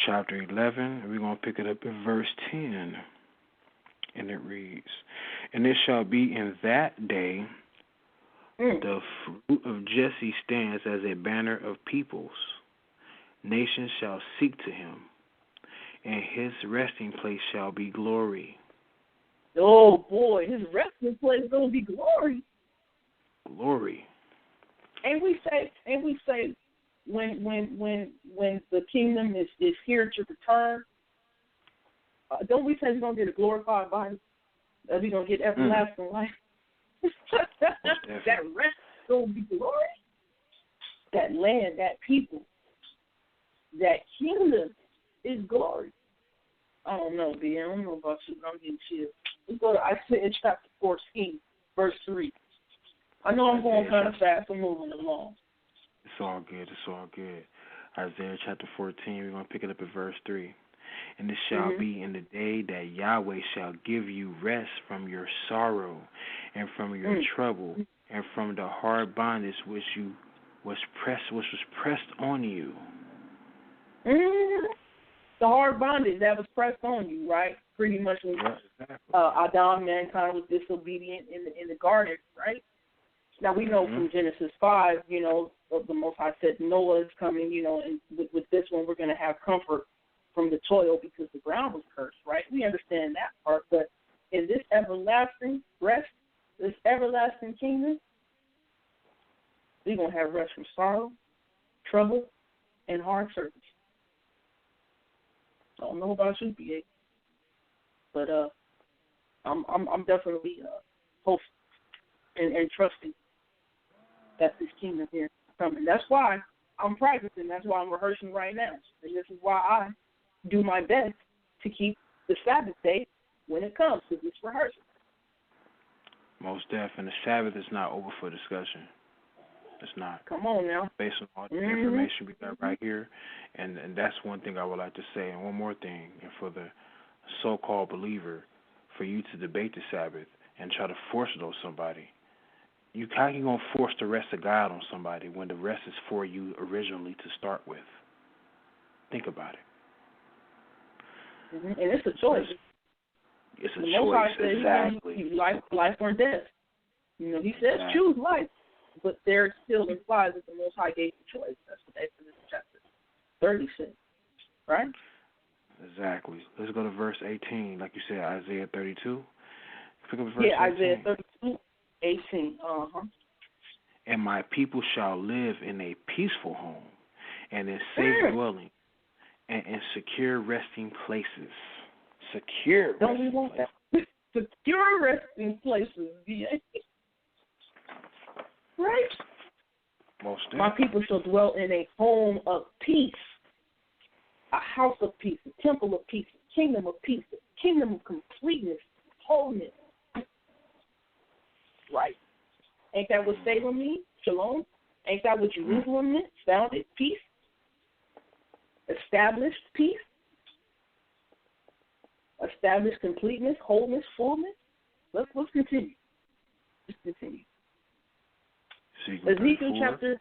Chapter 11, we're going to pick it up in verse 10. And it reads, and it shall be in that day the fruit of Jesse stands as a banner of peoples. Nations shall seek to him, and his resting place shall be glory. Oh, boy, his resting place is going to be glory. Glory. Ain't when the kingdom is here to return, don't we say we're gonna get a glorified body? That we're gonna get everlasting life? That rest is gonna be glory. That land, that people, that kingdom is glory. I don't know, B. I don't know about you, but I'm getting chilled. Let's go to Isaiah chapter 14, verse 3. I know I'm going kind of fast. I'm moving along. It's all good. It's all good. Isaiah chapter 14, we're going to pick it up at verse 3. And it shall be in the day that Yahweh shall give you rest from your sorrow and from your trouble and from the hard bondage which was pressed on you. The hard bondage that was pressed on you, right? Pretty much when Adam, mankind, was disobedient in the garden, right? Now we know from Genesis 5, you know, the Most High said Noah is coming, you know, and with this one we're going to have comfort from the toil because the ground was cursed, right? We understand that part, but in this everlasting rest, this everlasting kingdom, we're going to have rest from sorrow, trouble, and hard service. I don't know about you, BA, but I'm definitely hopeful and trusting that this kingdom here is coming. That's why I'm practicing. That's why I'm rehearsing right now. And this is why I do my best to keep the Sabbath day when it comes to this rehearsal. Most definitely. The Sabbath is not over for discussion. It's not. Come on now. Based on all the information we got right here. And that's one thing I would like to say. And one more thing. And for the so-called believer, for you to debate the Sabbath and try to force it on somebody, how are you going to force the rest of God on somebody when the rest is for you originally to start with? Think about it. And it's a choice. It's a the choice, exactly. Life or death. You know, he says choose life, but there still implies that the Most High gave the choice. That's what Exodus chapter 30 says, right? Exactly. Let's go to verse 18, like you said, Isaiah 32. Pick up verse 18. Isaiah 32, 18. And my people shall live in a peaceful home and in safe dwelling and in secure resting places. Secure Don't resting we want places. that? Secure resting places, yeah. Right? Most my people shall dwell in a home of peace, a house of peace, a temple of peace, a kingdom of peace, a kingdom of completeness, wholeness. Right. Ain't that what Salem means? Shalom? Ain't that what Jerusalem meant? Founded peace? Established peace? Established completeness, wholeness, fullness? Let's continue. Let's continue. Ezekiel chapter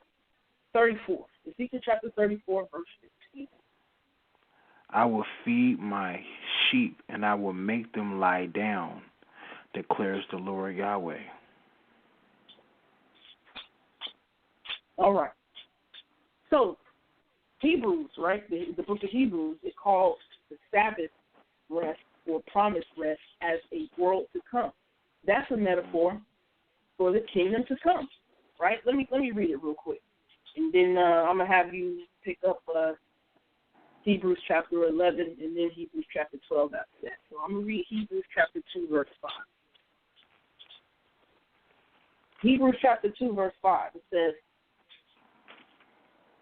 34. Ezekiel chapter 34, verse 15. I will feed my sheep and I will make them lie down, declares the Lord Yahweh. All right. So, Hebrews, right? The book of Hebrews, it calls the Sabbath rest or promised rest as a world to come. That's a metaphor for the kingdom to come, right? Let me read it real quick, and then I'm gonna have you pick up Hebrews chapter 11 and then Hebrews chapter 12 after that. So I'm gonna read Hebrews chapter 2 verse 5. Hebrews chapter 2 verse 5. It says,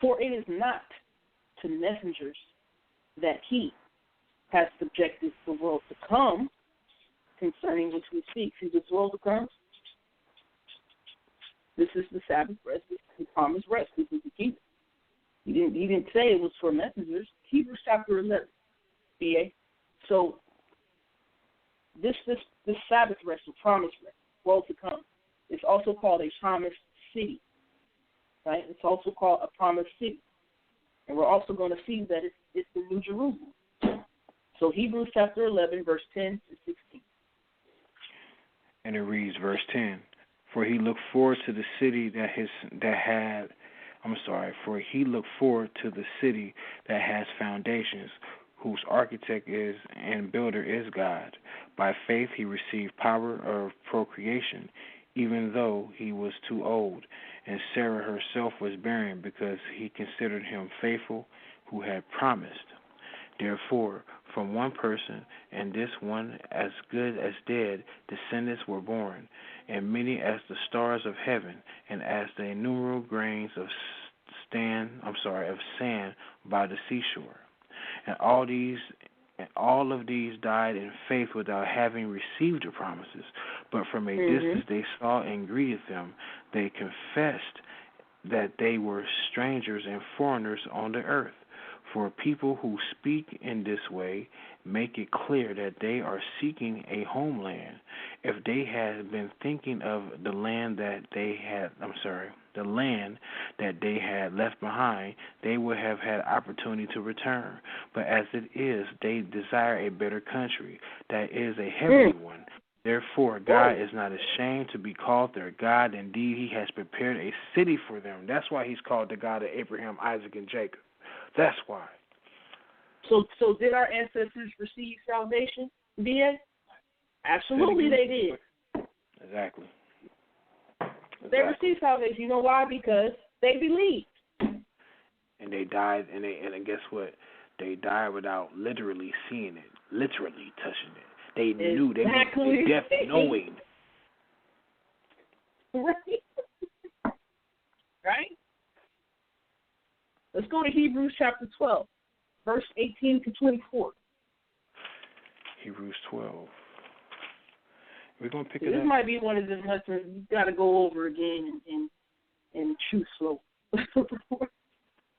"For it is not to messengers that he has subjected the world to come, concerning which we speak." See this world to come? This is the Sabbath rest. This is the promised rest. This is the kingdom. He didn't say it was for messengers. Hebrews chapter 11, BA. So this Sabbath rest, the promised rest, world to come, it's also called a promised city, right? It's also called a promised city. And we're also going to see that it's the New Jerusalem. So Hebrews chapter 11, verse 10 to 16. And it reads, verse 10, For he looked forward to the city that has foundations, whose architect is and builder is God. By faith he received power of procreation, even though he was too old, and Sarah herself was barren, because he considered him faithful who had promised. Therefore, from one person, and this one as good as dead, descendants were born, and many as the stars of heaven, and as the innumerable grains of sand by the seashore. And all of these died in faith without having received the promises, but from a distance they saw and greeted them. They confessed that they were strangers and foreigners on the earth. For people who speak in this way make it clear that they are seeking a homeland. If they had been thinking of the land that they had left behind, they would have had opportunity to return. But as it is, they desire a better country, that is a heavenly one. Therefore, God is not ashamed to be called their God. Indeed, he has prepared a city for them. That's why he's called the God of Abraham, Isaac, and Jacob. That's why. So did our ancestors receive salvation, B.A.? Absolutely they did. Exactly. They received salvation. You know why? Because they believed. And they died, and guess what? They died without literally seeing it, literally touching it. They knew. They were deaf knowing. Right? Let's go to Hebrews chapter 12, verse 18 to 24. Hebrews 12. We're going to pick it up. This might be one of the lessons you got to go over again and chew slow.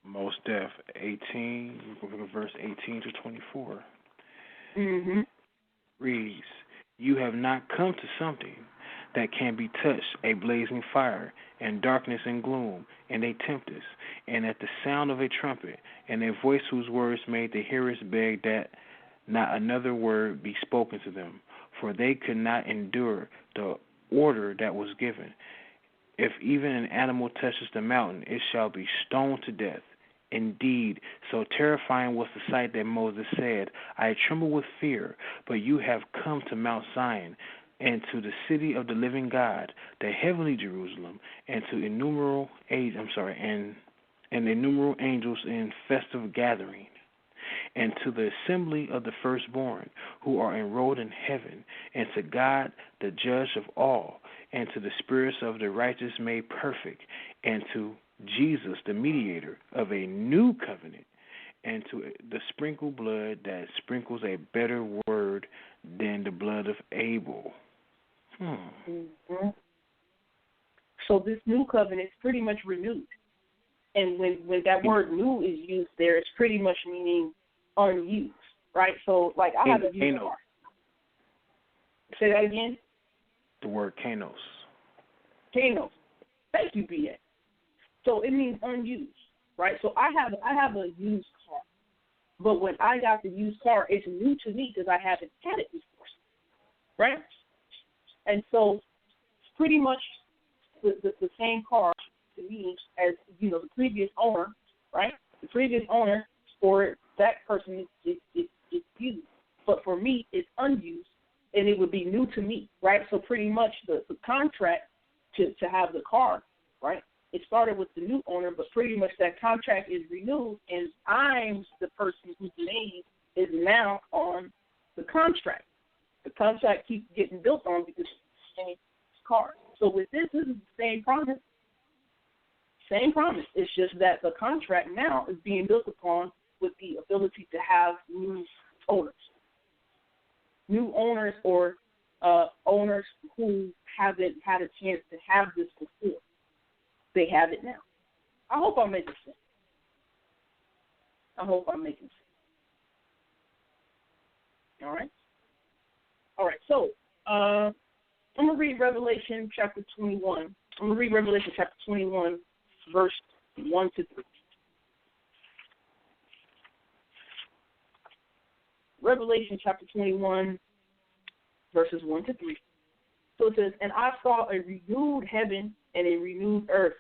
Most deaf. 18. We're going to verse 18 to 24. Reads, you have not come to something that can be touched, a blazing fire, and darkness and gloom, and a tempest, and at the sound of a trumpet, and a voice whose words made the hearers beg that not another word be spoken to them, for they could not endure the order that was given. If even an animal touches the mountain, it shall be stoned to death. Indeed, so terrifying was the sight that Moses said, I tremble with fear, but you have come to Mount Zion, and to the city of the living God, the heavenly Jerusalem, and to innumerable angels in festive gathering, and to the assembly of the firstborn who are enrolled in heaven, and to God, the judge of all, and to the spirits of the righteous made perfect, and to Jesus, the mediator of a new covenant, and to the sprinkled blood that sprinkles a better word than the blood of Abel. So this new covenant is pretty much renewed. And when that word new is used there, it's pretty much meaning unused, right? So, like, I have a used car. Say that again? The word kanos. Kanos. Thank you, B.A. So it means unused, right? So I have a used car. But when I got the used car, it's new to me because I haven't had it before, right? And so pretty much the same car to me as, the previous owner, right? The previous owner for that person is used. But for me, it's unused, and it would be new to me, right? So pretty much the contract to have the car, right? It started with the new owner, but pretty much that contract is renewed, and I'm the person whose name is now on the contract. The contract keeps getting built on because it's the same car. So with this is the same promise. Same promise. It's just that the contract now is being built upon with the ability to have new owners. New owners or owners who haven't had a chance to have this before. They have it now. I hope I'm making sense. All right, so I'm going to read Revelation chapter 21. I'm going to read Revelation chapter 21, verse 1 to 3. Revelation chapter 21, verses 1 to 3. So it says, and I saw a renewed heaven and a renewed earth.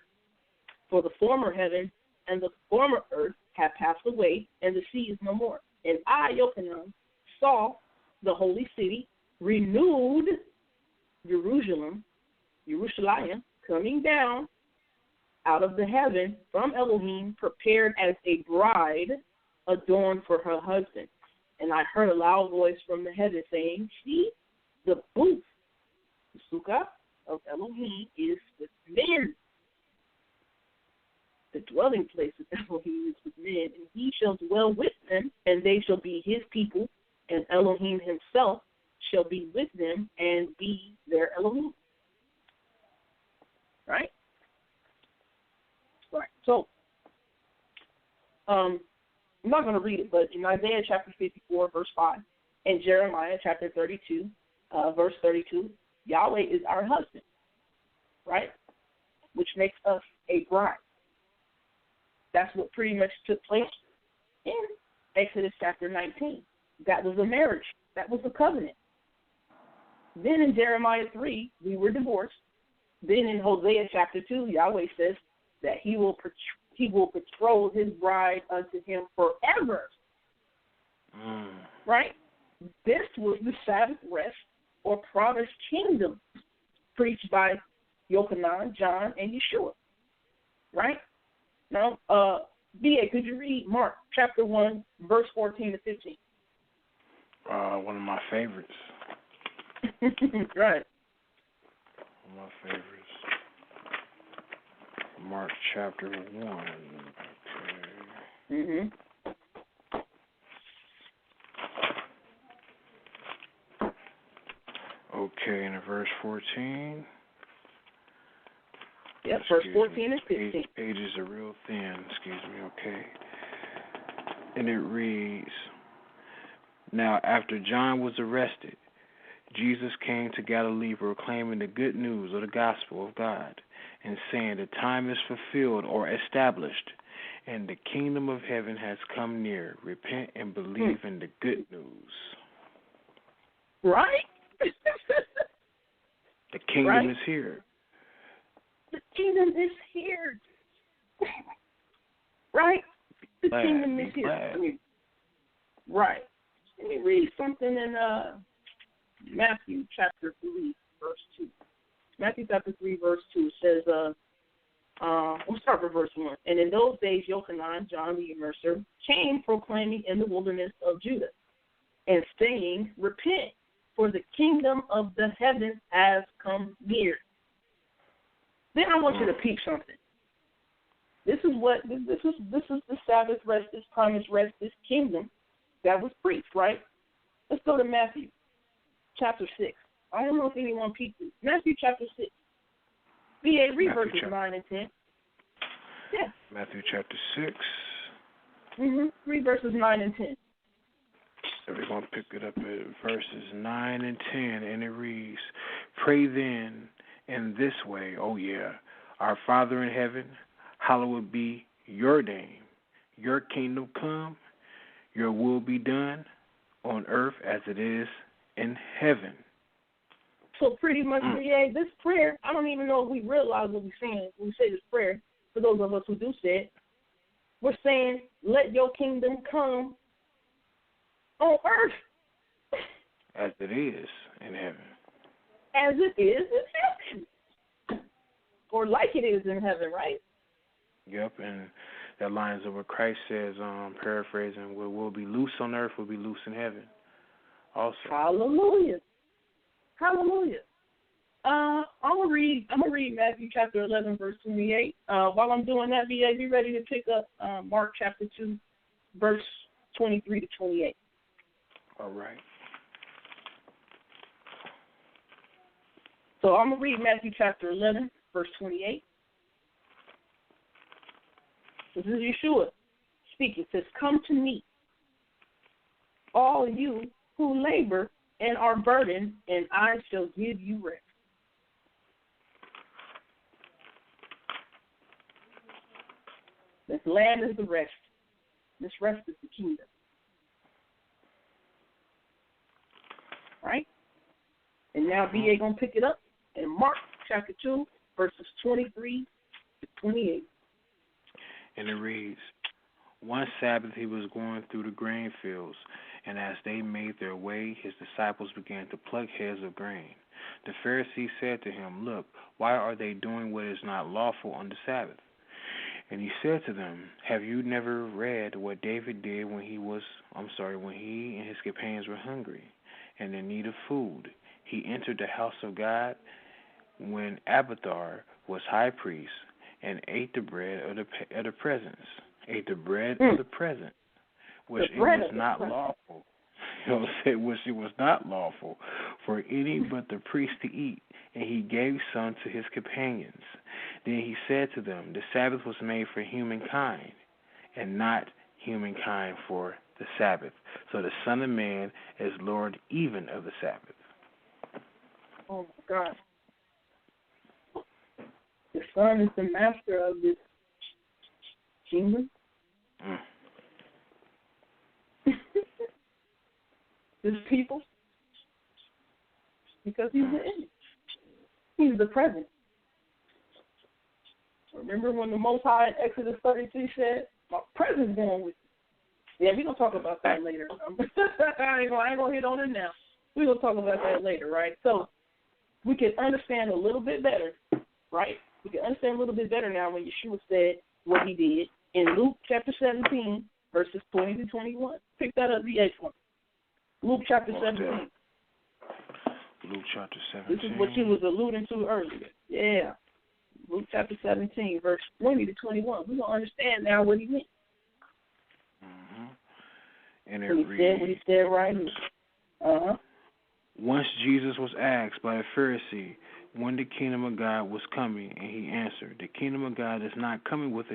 For the former heaven and the former earth have passed away, and the sea is no more. And I, Yochanan, saw the holy city, renewed Jerusalem, Yerushalayim, coming down out of the heaven from Elohim, prepared as a bride adorned for her husband. And I heard a loud voice from the heaven saying, see, the booth, the sukkah of Elohim, is with men. The dwelling place of Elohim is with men, and he shall dwell with them, and they shall be his people, and Elohim himself shall be with them and be their Elohim. Right? Right. So, I'm not going to read it, but in Isaiah chapter 54, verse 5, and Jeremiah chapter 32, verse 32, Yahweh is our husband, right? Which makes us a bride. That's what pretty much took place in Exodus chapter 19. That was a marriage. That was a covenant. Then in Jeremiah 3, we were divorced. Then in Hosea chapter 2, Yahweh says that he will betroth his bride unto him forever. Right? This was the Sabbath rest or promised kingdom preached by Yochanan, John, and Yeshua. Right? Now, B.A., could you read Mark chapter 1, verse 14 to 15? One of my favorites. Right. One of my favorites. Mark chapter 1. Okay. Okay, and in verse 14. Yep, verse 14 and 15. Pages are real thin, excuse me, okay. And it reads, now after John was arrested, Jesus came to Galilee proclaiming the good news of the gospel of God and saying the time is fulfilled or established and the kingdom of heaven has come near. Repent and believe in the good news. Right? The kingdom is here. The kingdom is here. Right? The kingdom is here. Right. Let me read something in Matthew chapter 3, verse 2. Matthew chapter 3, verse 2 says, we'll start with verse 1. And in those days, Yochanan, John the Immerser, came proclaiming in the wilderness of Judah and saying, repent, for the kingdom of the heavens has come near. Then I want you to peep something. This is the Sabbath rest, this promised rest, this kingdom that was preached, right? Let's go to Matthew chapter 6. I don't know if anyone peeped it. Matthew chapter 6. B.A. read verses 9 and 10. Yeah. Matthew chapter 6. Read verses 9 and 10. So we're going to pick it up at verses 9 and 10, and it reads, pray then in this way, our Father in heaven, hallowed be your name. Your kingdom come, your will be done on earth as it is in heaven. So pretty much, B.A., this prayer, I don't even know if we realize what we're saying when we say this prayer. For those of us who do say it, we're saying, let your kingdom come on earth. As it is in heaven. As it is in heaven. Or like it is in heaven, right? Yep, and that lines up what Christ says, paraphrasing, what will be loose on earth will be loose in heaven. Also. Hallelujah. Hallelujah. I'm gonna read Matthew chapter 11, verse 28. While I'm doing that, B.A., be ready to pick up Mark chapter 2, verse 23 to 28. All right. So I'm going to read Matthew chapter 11, verse 28. This is Yeshua speaking. It says, come to me, all you who labor and are burdened, and I shall give you rest. This land is the rest. This rest is the kingdom. Right? And now B.A. going to pick it up in Mark chapter 2, verses 23 to 28. And it reads, one Sabbath he was going through the grain fields, and as they made their way, his disciples began to pluck heads of grain. The Pharisees said to him, Look, why are they doing what is not lawful on the Sabbath? And he said to them, Have you never read what David did when he and his companions were hungry and in need of food? He entered the house of God when Abiathar was high priest and ate the bread of the presence. Ate the bread of the presence, which it was not lawful. Which it was not lawful for any but the priest to eat, and he gave some to his companions. Then he said to them, The Sabbath was made for humankind, and not humankind for the Sabbath. So the Son of Man is Lord even of the Sabbath. Oh, my God. The Son is the master of this kingdom. This people. Because he's the image. He's the present. Remember when the Most High in Exodus 33 said, My presence going with you. Yeah, we're going to talk about that later. I ain't going to hit on it now. We're going to talk about that later, right? So we can understand a little bit better, right? We can understand a little bit better now when Yeshua said what he did in Luke chapter 17, verses 20 to 21. Pick that up, the 8th one. Luke chapter 17. Luke chapter 17. This is what you was alluding to earlier. Yeah. Luke chapter 17, verse 20 to 21. We're going to understand now what he meant. And it reads, what he said right here. Once Jesus was asked by a Pharisee when the kingdom of God was coming, and he answered, The kingdom of God is not coming with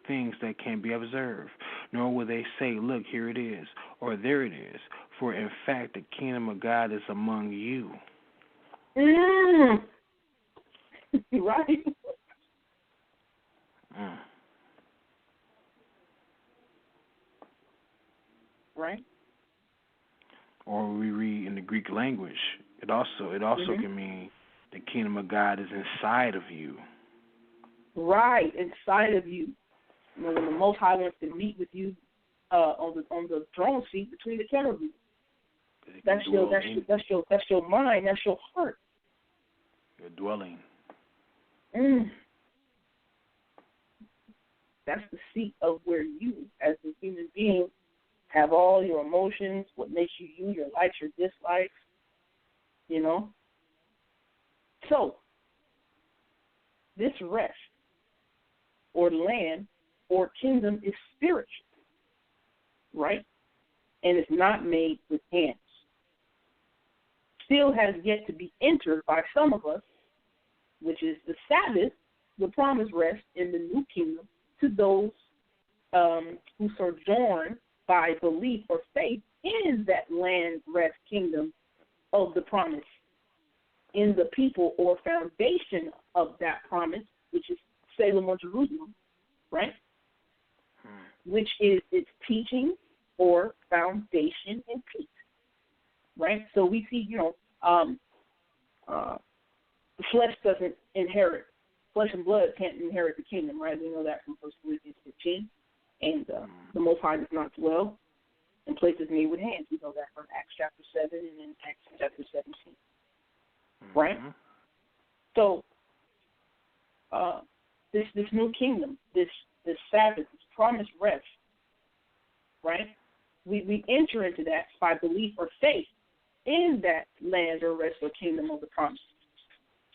things that can be observed, nor will they say, Look, here it is, or there it is. For in fact, the kingdom of God is among you. Right. Right. Or we read in the Greek language, it also can mean the kingdom of God is inside of you. Right, inside of you. You know, when the Most High wants to meet with you on the throne seat between the cherubim. That's your mind. That's your heart. Your dwelling. That's the seat of where you, as a human being, have all your emotions, what makes you you, your likes, your dislikes, you know. So, this rest, or land, or kingdom is spiritual, right? And it's not made with hands. Still has yet to be entered by some of us, which is the Sabbath, the promised rest in the new kingdom to those who sojourn by belief or faith in that land, rest, kingdom of the promise, in the people or foundation of that promise, which is Salem or Jerusalem, right? Which is its teaching or foundation and peace, right? So we see, the flesh doesn't inherit. Flesh and blood can't inherit the kingdom, right? We know that from 1 Corinthians 15. And the Most High does not dwell in places made with hands. We know that from Acts chapter 7 and then Acts chapter 17. Right? So this new kingdom, this Sabbath, this promised rest, right? We enter into that by belief or faith in that land or rest or kingdom of the promise,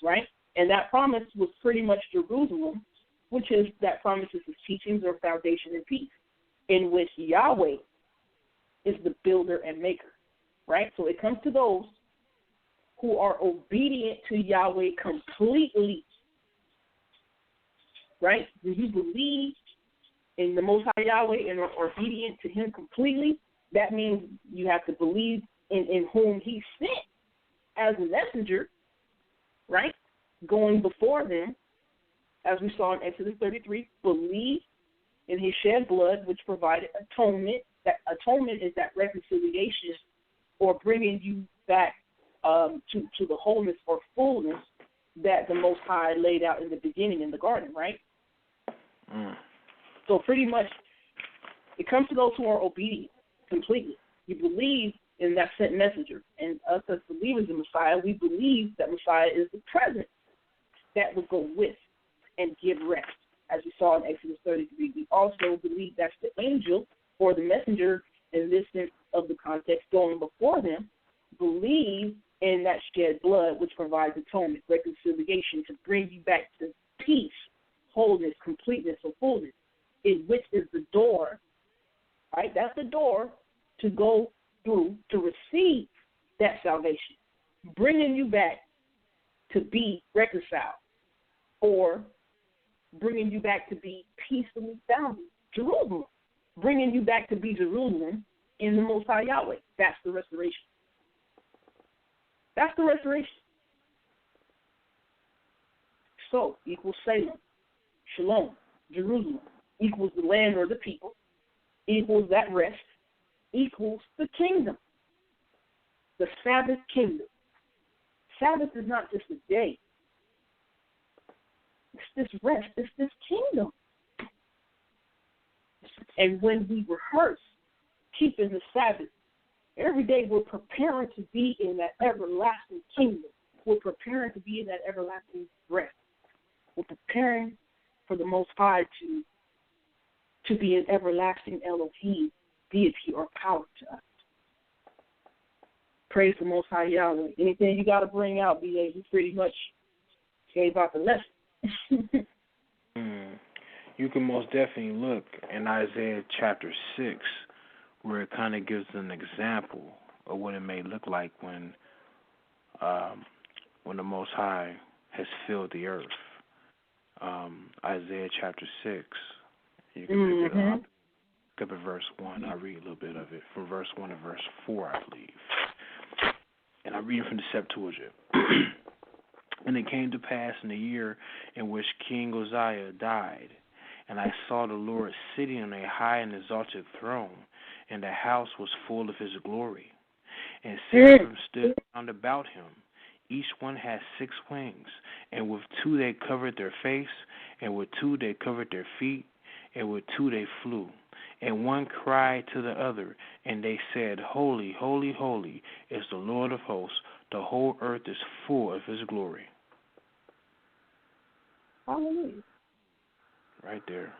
right? And that promise was pretty much Jerusalem, which is that promise is his teachings or foundation and peace, in which Yahweh is the builder and maker, right? So it comes to those who are obedient to Yahweh completely, right? Do you believe in the Most High Yahweh and are obedient to him completely? That means you have to believe in whom he sent as a messenger, right? Going before them, as we saw in Exodus 33, believe in his shed blood, which provided atonement. That atonement is that reconciliation or bringing you back to the wholeness or fullness that the Most High laid out in the beginning in the garden, right? So pretty much it comes to those who are obedient completely. You believe in that sent messenger. And us as believers in Messiah, we believe that Messiah is the presence that would go with and give rest, as we saw in Exodus 33. We also believe that's the angel or the messenger in this sense of the context going before them, believe in that shed blood which provides atonement, reconciliation to bring you back to peace, wholeness, completeness, or fullness, which is the door, right? That's the door to go through to receive that salvation, bringing you back to be reconciled or bringing you back to be peacefully found. Jerusalem, bringing you back to be Jerusalem in the Most High Yahweh. That's the restoration. That's the restoration. So equals Salem, Shalom, Jerusalem, equals the land or the people, equals that rest, equals the kingdom, the Sabbath kingdom. Sabbath is not just a day. It's this rest. It's this kingdom. And when we rehearse keeping the Sabbath, every day we're preparing to be in that everlasting kingdom. We're preparing to be in that everlasting rest. We're preparing for the Most High to be an everlasting Elohim, deity, or power to us. Praise the Most High Yahweh. Anything you got to bring out, B.A., you pretty much gave out the lesson. You can most definitely look in Isaiah chapter 6, where it kind of gives an example of what it may look like when the Most High has filled the earth. Isaiah chapter 6, you can pick it up. Look up at verse 1. I'll read a little bit of it from verse 1 to verse 4, I believe. And I'm reading from the Septuagint. And it came to pass in the year in which King Uzziah died, and I saw the Lord sitting on a high and exalted throne, and the house was full of his glory. And seraphim stood round about him. Each one had 6 wings, and with 2 they covered their face, and with 2 they covered their feet, and with 2 they flew. And one cried to the other, and they said, Holy, holy, holy is the Lord of hosts. The whole earth is full of his glory. Hallelujah. Right there.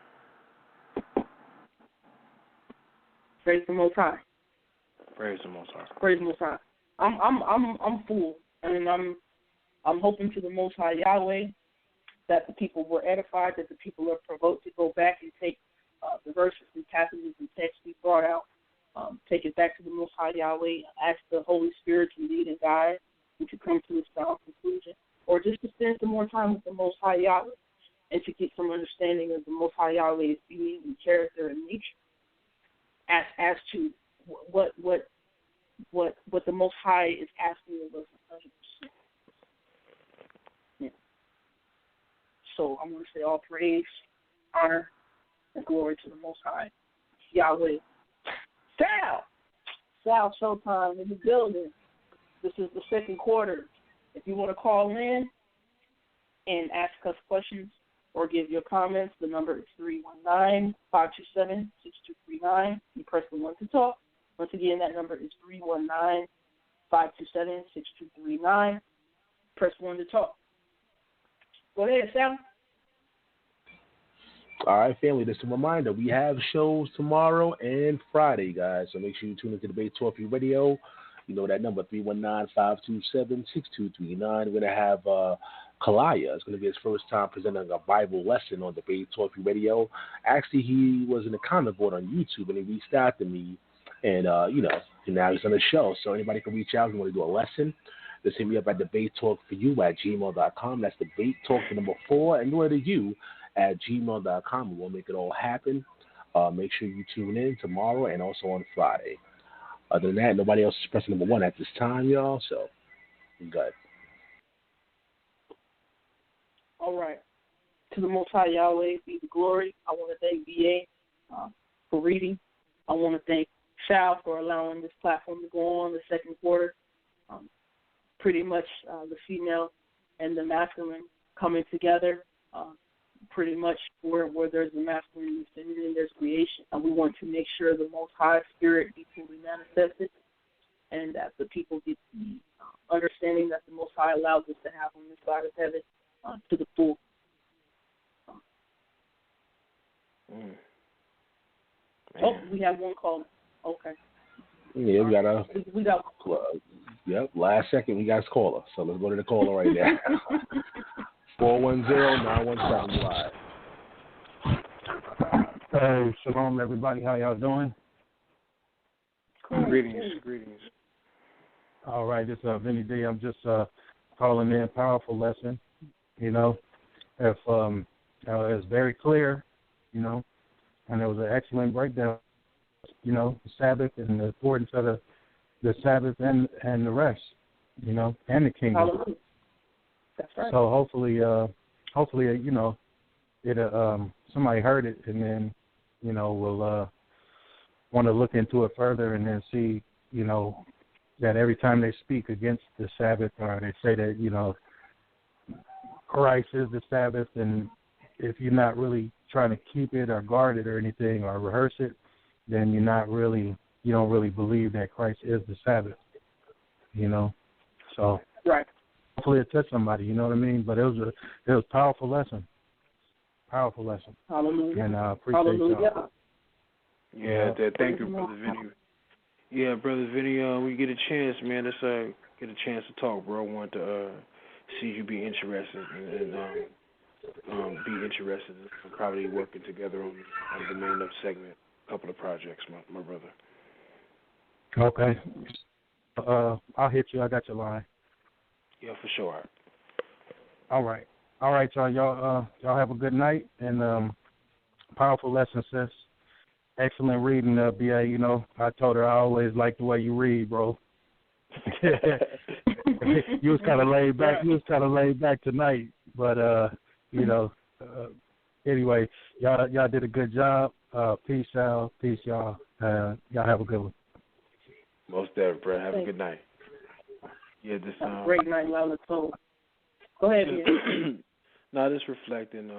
Praise the Most High. Praise the Most High. Praise the Most High. I'm full, and I'm hoping to the Most High Yahweh that the people were edified, that the people are provoked to go back and take the verses and passages and texts we brought out, take it back to the Most High Yahweh, ask the Holy Spirit to lead and guide, and to come to a sound conclusion, or just to spend some more time with the Most High Yahweh and to get some understanding of the Most High Yahweh's being and character and nature, as to what the Most High is asking of us 100%. Yeah. So I'm going to say all praise, honor, and glory to the Most High Yahweh. Sal Showtime in the building. This is the second quarter. If you want to call in and ask us questions or give your comments, the number is 319-527-6239. You press the 1 to talk. Once again, that number is 319-527-6239. Press 1 to talk. Go ahead, Sal. All right, family, just a reminder, we have shows tomorrow and Friday, guys, so make sure you tune into Debate Talk Radio. You know that number, 319-527-6239. We're going to have Kalaya. It's going to be his first time presenting a Bible lesson on Debate Talk Radio. Actually, he was in the comment board on YouTube, and he reached out to me, and, now he's on the show. So anybody can reach out if you want to do a lesson. Just hit me up at debatetalkforyou@gmail.com. That's debatetalk, the number 4, and word to you @gmail.com. We'll make it all happen. Make sure you tune in tomorrow and also on Friday. Other than that, nobody else is pressing number 1 at this time, y'all. So, good. All right. To the Most High Yahweh be the glory. I want to thank BA for reading. I want to thank Sal for allowing this platform to go on the second quarter. Pretty much the female and the masculine coming together. Pretty much where there's the masculine and the feminine, there's creation. And we want to make sure the Most High Spirit be fully manifested and that the people get the understanding that the Most High allows us to have on this side of heaven to the full. Oh, we have one call. Okay. Yeah, we got. Yep, last second we got a caller. So let's go to the caller right now. 410-917 live. Hey, shalom everybody. How y'all doing? Greetings. All right, this is Vinny D. I'm just calling in. Powerful lesson. You know, if it's very clear. You know, and it was an excellent breakdown. You know, the Sabbath and the importance of the Sabbath and the rest. You know, and the kingdom. That's right. So hopefully, you know, it somebody heard it and then, you know, will want to look into it further and then see, you know, that every time they speak against the Sabbath or they say that, you know, Christ is the Sabbath, and if you're not really trying to keep it or guard it or anything or rehearse it, then you don't really believe that Christ is the Sabbath, you know. So right. Hopefully it touched somebody, you know what I mean? But it was a powerful lesson. Hallelujah. And I appreciate y'all. Yeah, thank you, Brother Vinny. Yeah, Brother Vinny, we get a chance, man. Let's get a chance to talk, bro. I want to see you be interested and be interested in probably working together on the Man Up segment, a couple of projects, my brother. Okay. I'll hit you. I got your line. Yeah, for sure. All right, y'all. Y'all have a good night and powerful lesson, sis. Excellent reading, BA. You know, I told her I always like the way you read, bro. You was kind of laid back. You was kind of laid back tonight, but you know. Anyway, y'all did a good job. Peace out. Peace, y'all. Y'all have a good one. Most definitely, bro. Have a good night. Yeah, this great night, Lala. So, go ahead, man. No, just reflecting.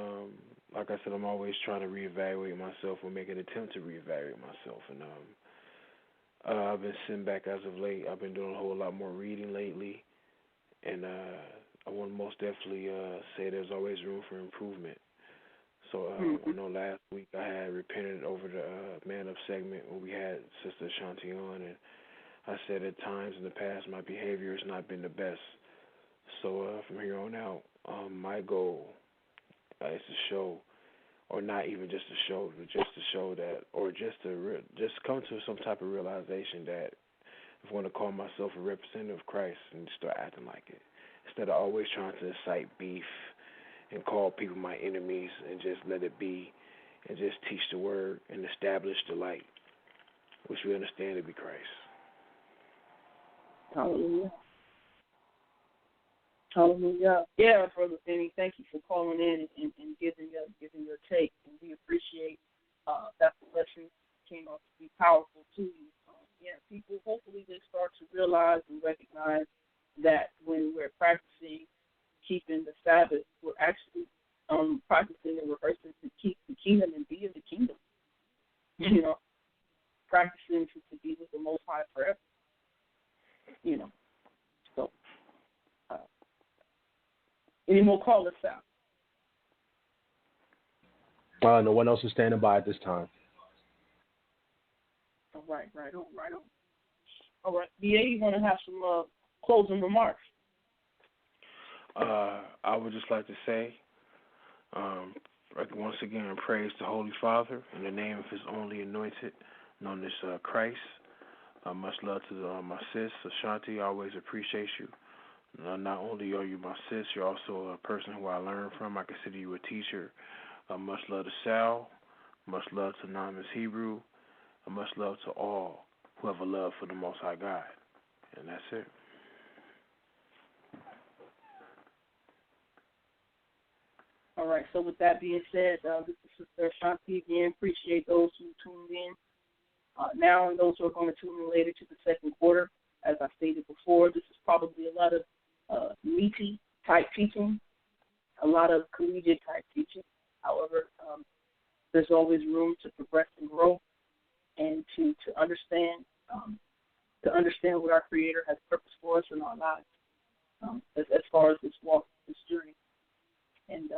Like I said, I'm always trying to reevaluate myself or make an attempt to reevaluate myself. And I've been sitting back as of late. I've been doing a whole lot more reading lately. And I want to most definitely say there's always room for improvement. So I know last week I had repented over the Man Up segment when we had Sister Shan-T on. And I said at times in the past my behavior has not been the best. So from here on out, my goal is to show, or not even just to show, but just to show that, or just to just come to some type of realization that if I want to call myself a representative of Christ and start acting like it, instead of always trying to incite beef and call people my enemies and just let it be and just teach the word and establish the light, which we understand to be Christ. Hallelujah. Hallelujah. Yeah, Brother Benny, thank you for calling in and giving your take. And we appreciate that the lesson came out to be powerful to you. People, hopefully they start to realize and recognize that when we're practicing keeping the Sabbath, we're actually practicing and rehearsing to keep the kingdom and be in the kingdom. You know, practicing to be with the Most High forever. You know, so any more callers out? No one else is standing by at this time. All right on. All right, BA, you want to have some closing remarks? I would just like to say, once again, praise the Holy Father in the name of His only anointed, known as Christ. Much love to my sis, Shan-T. I always appreciate you. Not only are you my sis, you're also a person who I learned from. I consider you a teacher. Much love to Sal. Much love to Anonymous Hebrew. Much love to all who have a love for the Most High God. And that's it. All right, so with that being said, this is Sister Shan-T again. Appreciate those who tuned in now and those who are going to tune in later to the second quarter. As I stated before, this is probably a lot of meaty type teaching, a lot of collegiate type teaching. However, there's always room to progress and grow and to understand to understand what our Creator has purpose for us in our lives, as far as this walk, this journey. And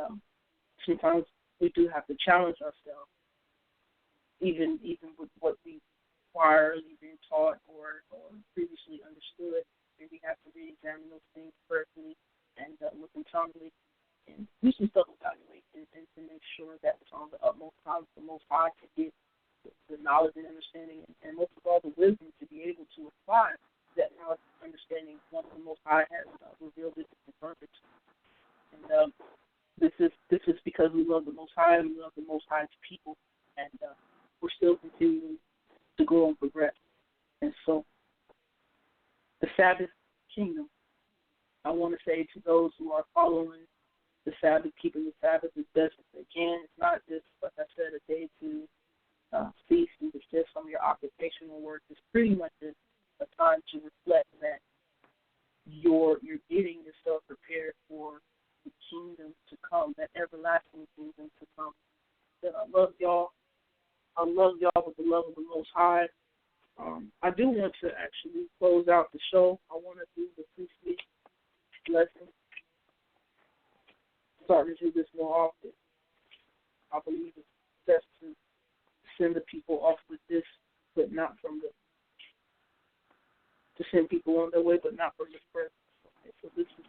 sometimes we do have to challenge ourselves, even with what we priorly been taught or previously understood, and we have to re-examine those things prayerfully and look internally and do some self-evaluate and to make sure that it's on the utmost time the Most High to get the knowledge and understanding, and most of all the wisdom to be able to apply that knowledge and understanding once the Most High has revealed it and confirmed it. And this is because we love the Most High and we love the Most High's people, and we're still continuing to grow and progress. And so the Sabbath kingdom, I want to say to those who are following the Sabbath, keeping the Sabbath as best as they can. It's not just, like I said, a day to feast and desist from your occupational work. It's pretty much a time to reflect that you're getting yourself prepared for the kingdom to come, that everlasting kingdom to come. That I love y'all. I love y'all with the love of the Most High. I do want to actually close out the show. I want to do the priestly lesson. Starting to do this more often. I believe it's best to send the people off with this, but not from to send people on their way, but not from the presence. Okay, so this is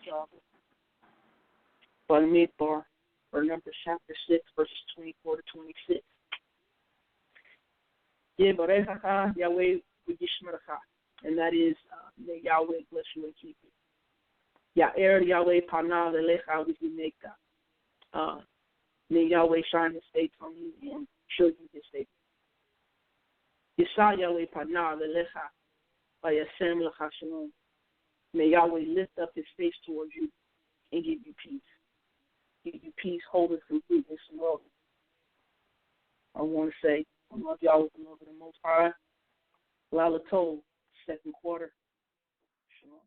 by the Midbar, or Numbers chapter 6, verses 24 to 26. Yebarechacha Yahweh v'yishmerecha, and that is, may Yahweh bless you and keep you. Ya'er Yahweh panav elecha v'yimeka. May Yahweh shine His face on you and show you His face. Yisah Yahweh panav elecha v'yasem lecha shalom. May Yahweh lift up His face towards you and give you peace. Give you peace, wholeness, completeness, and love. I want to say, I love y'all with the love of the Most High. Lala Told, second quarter. Shalom.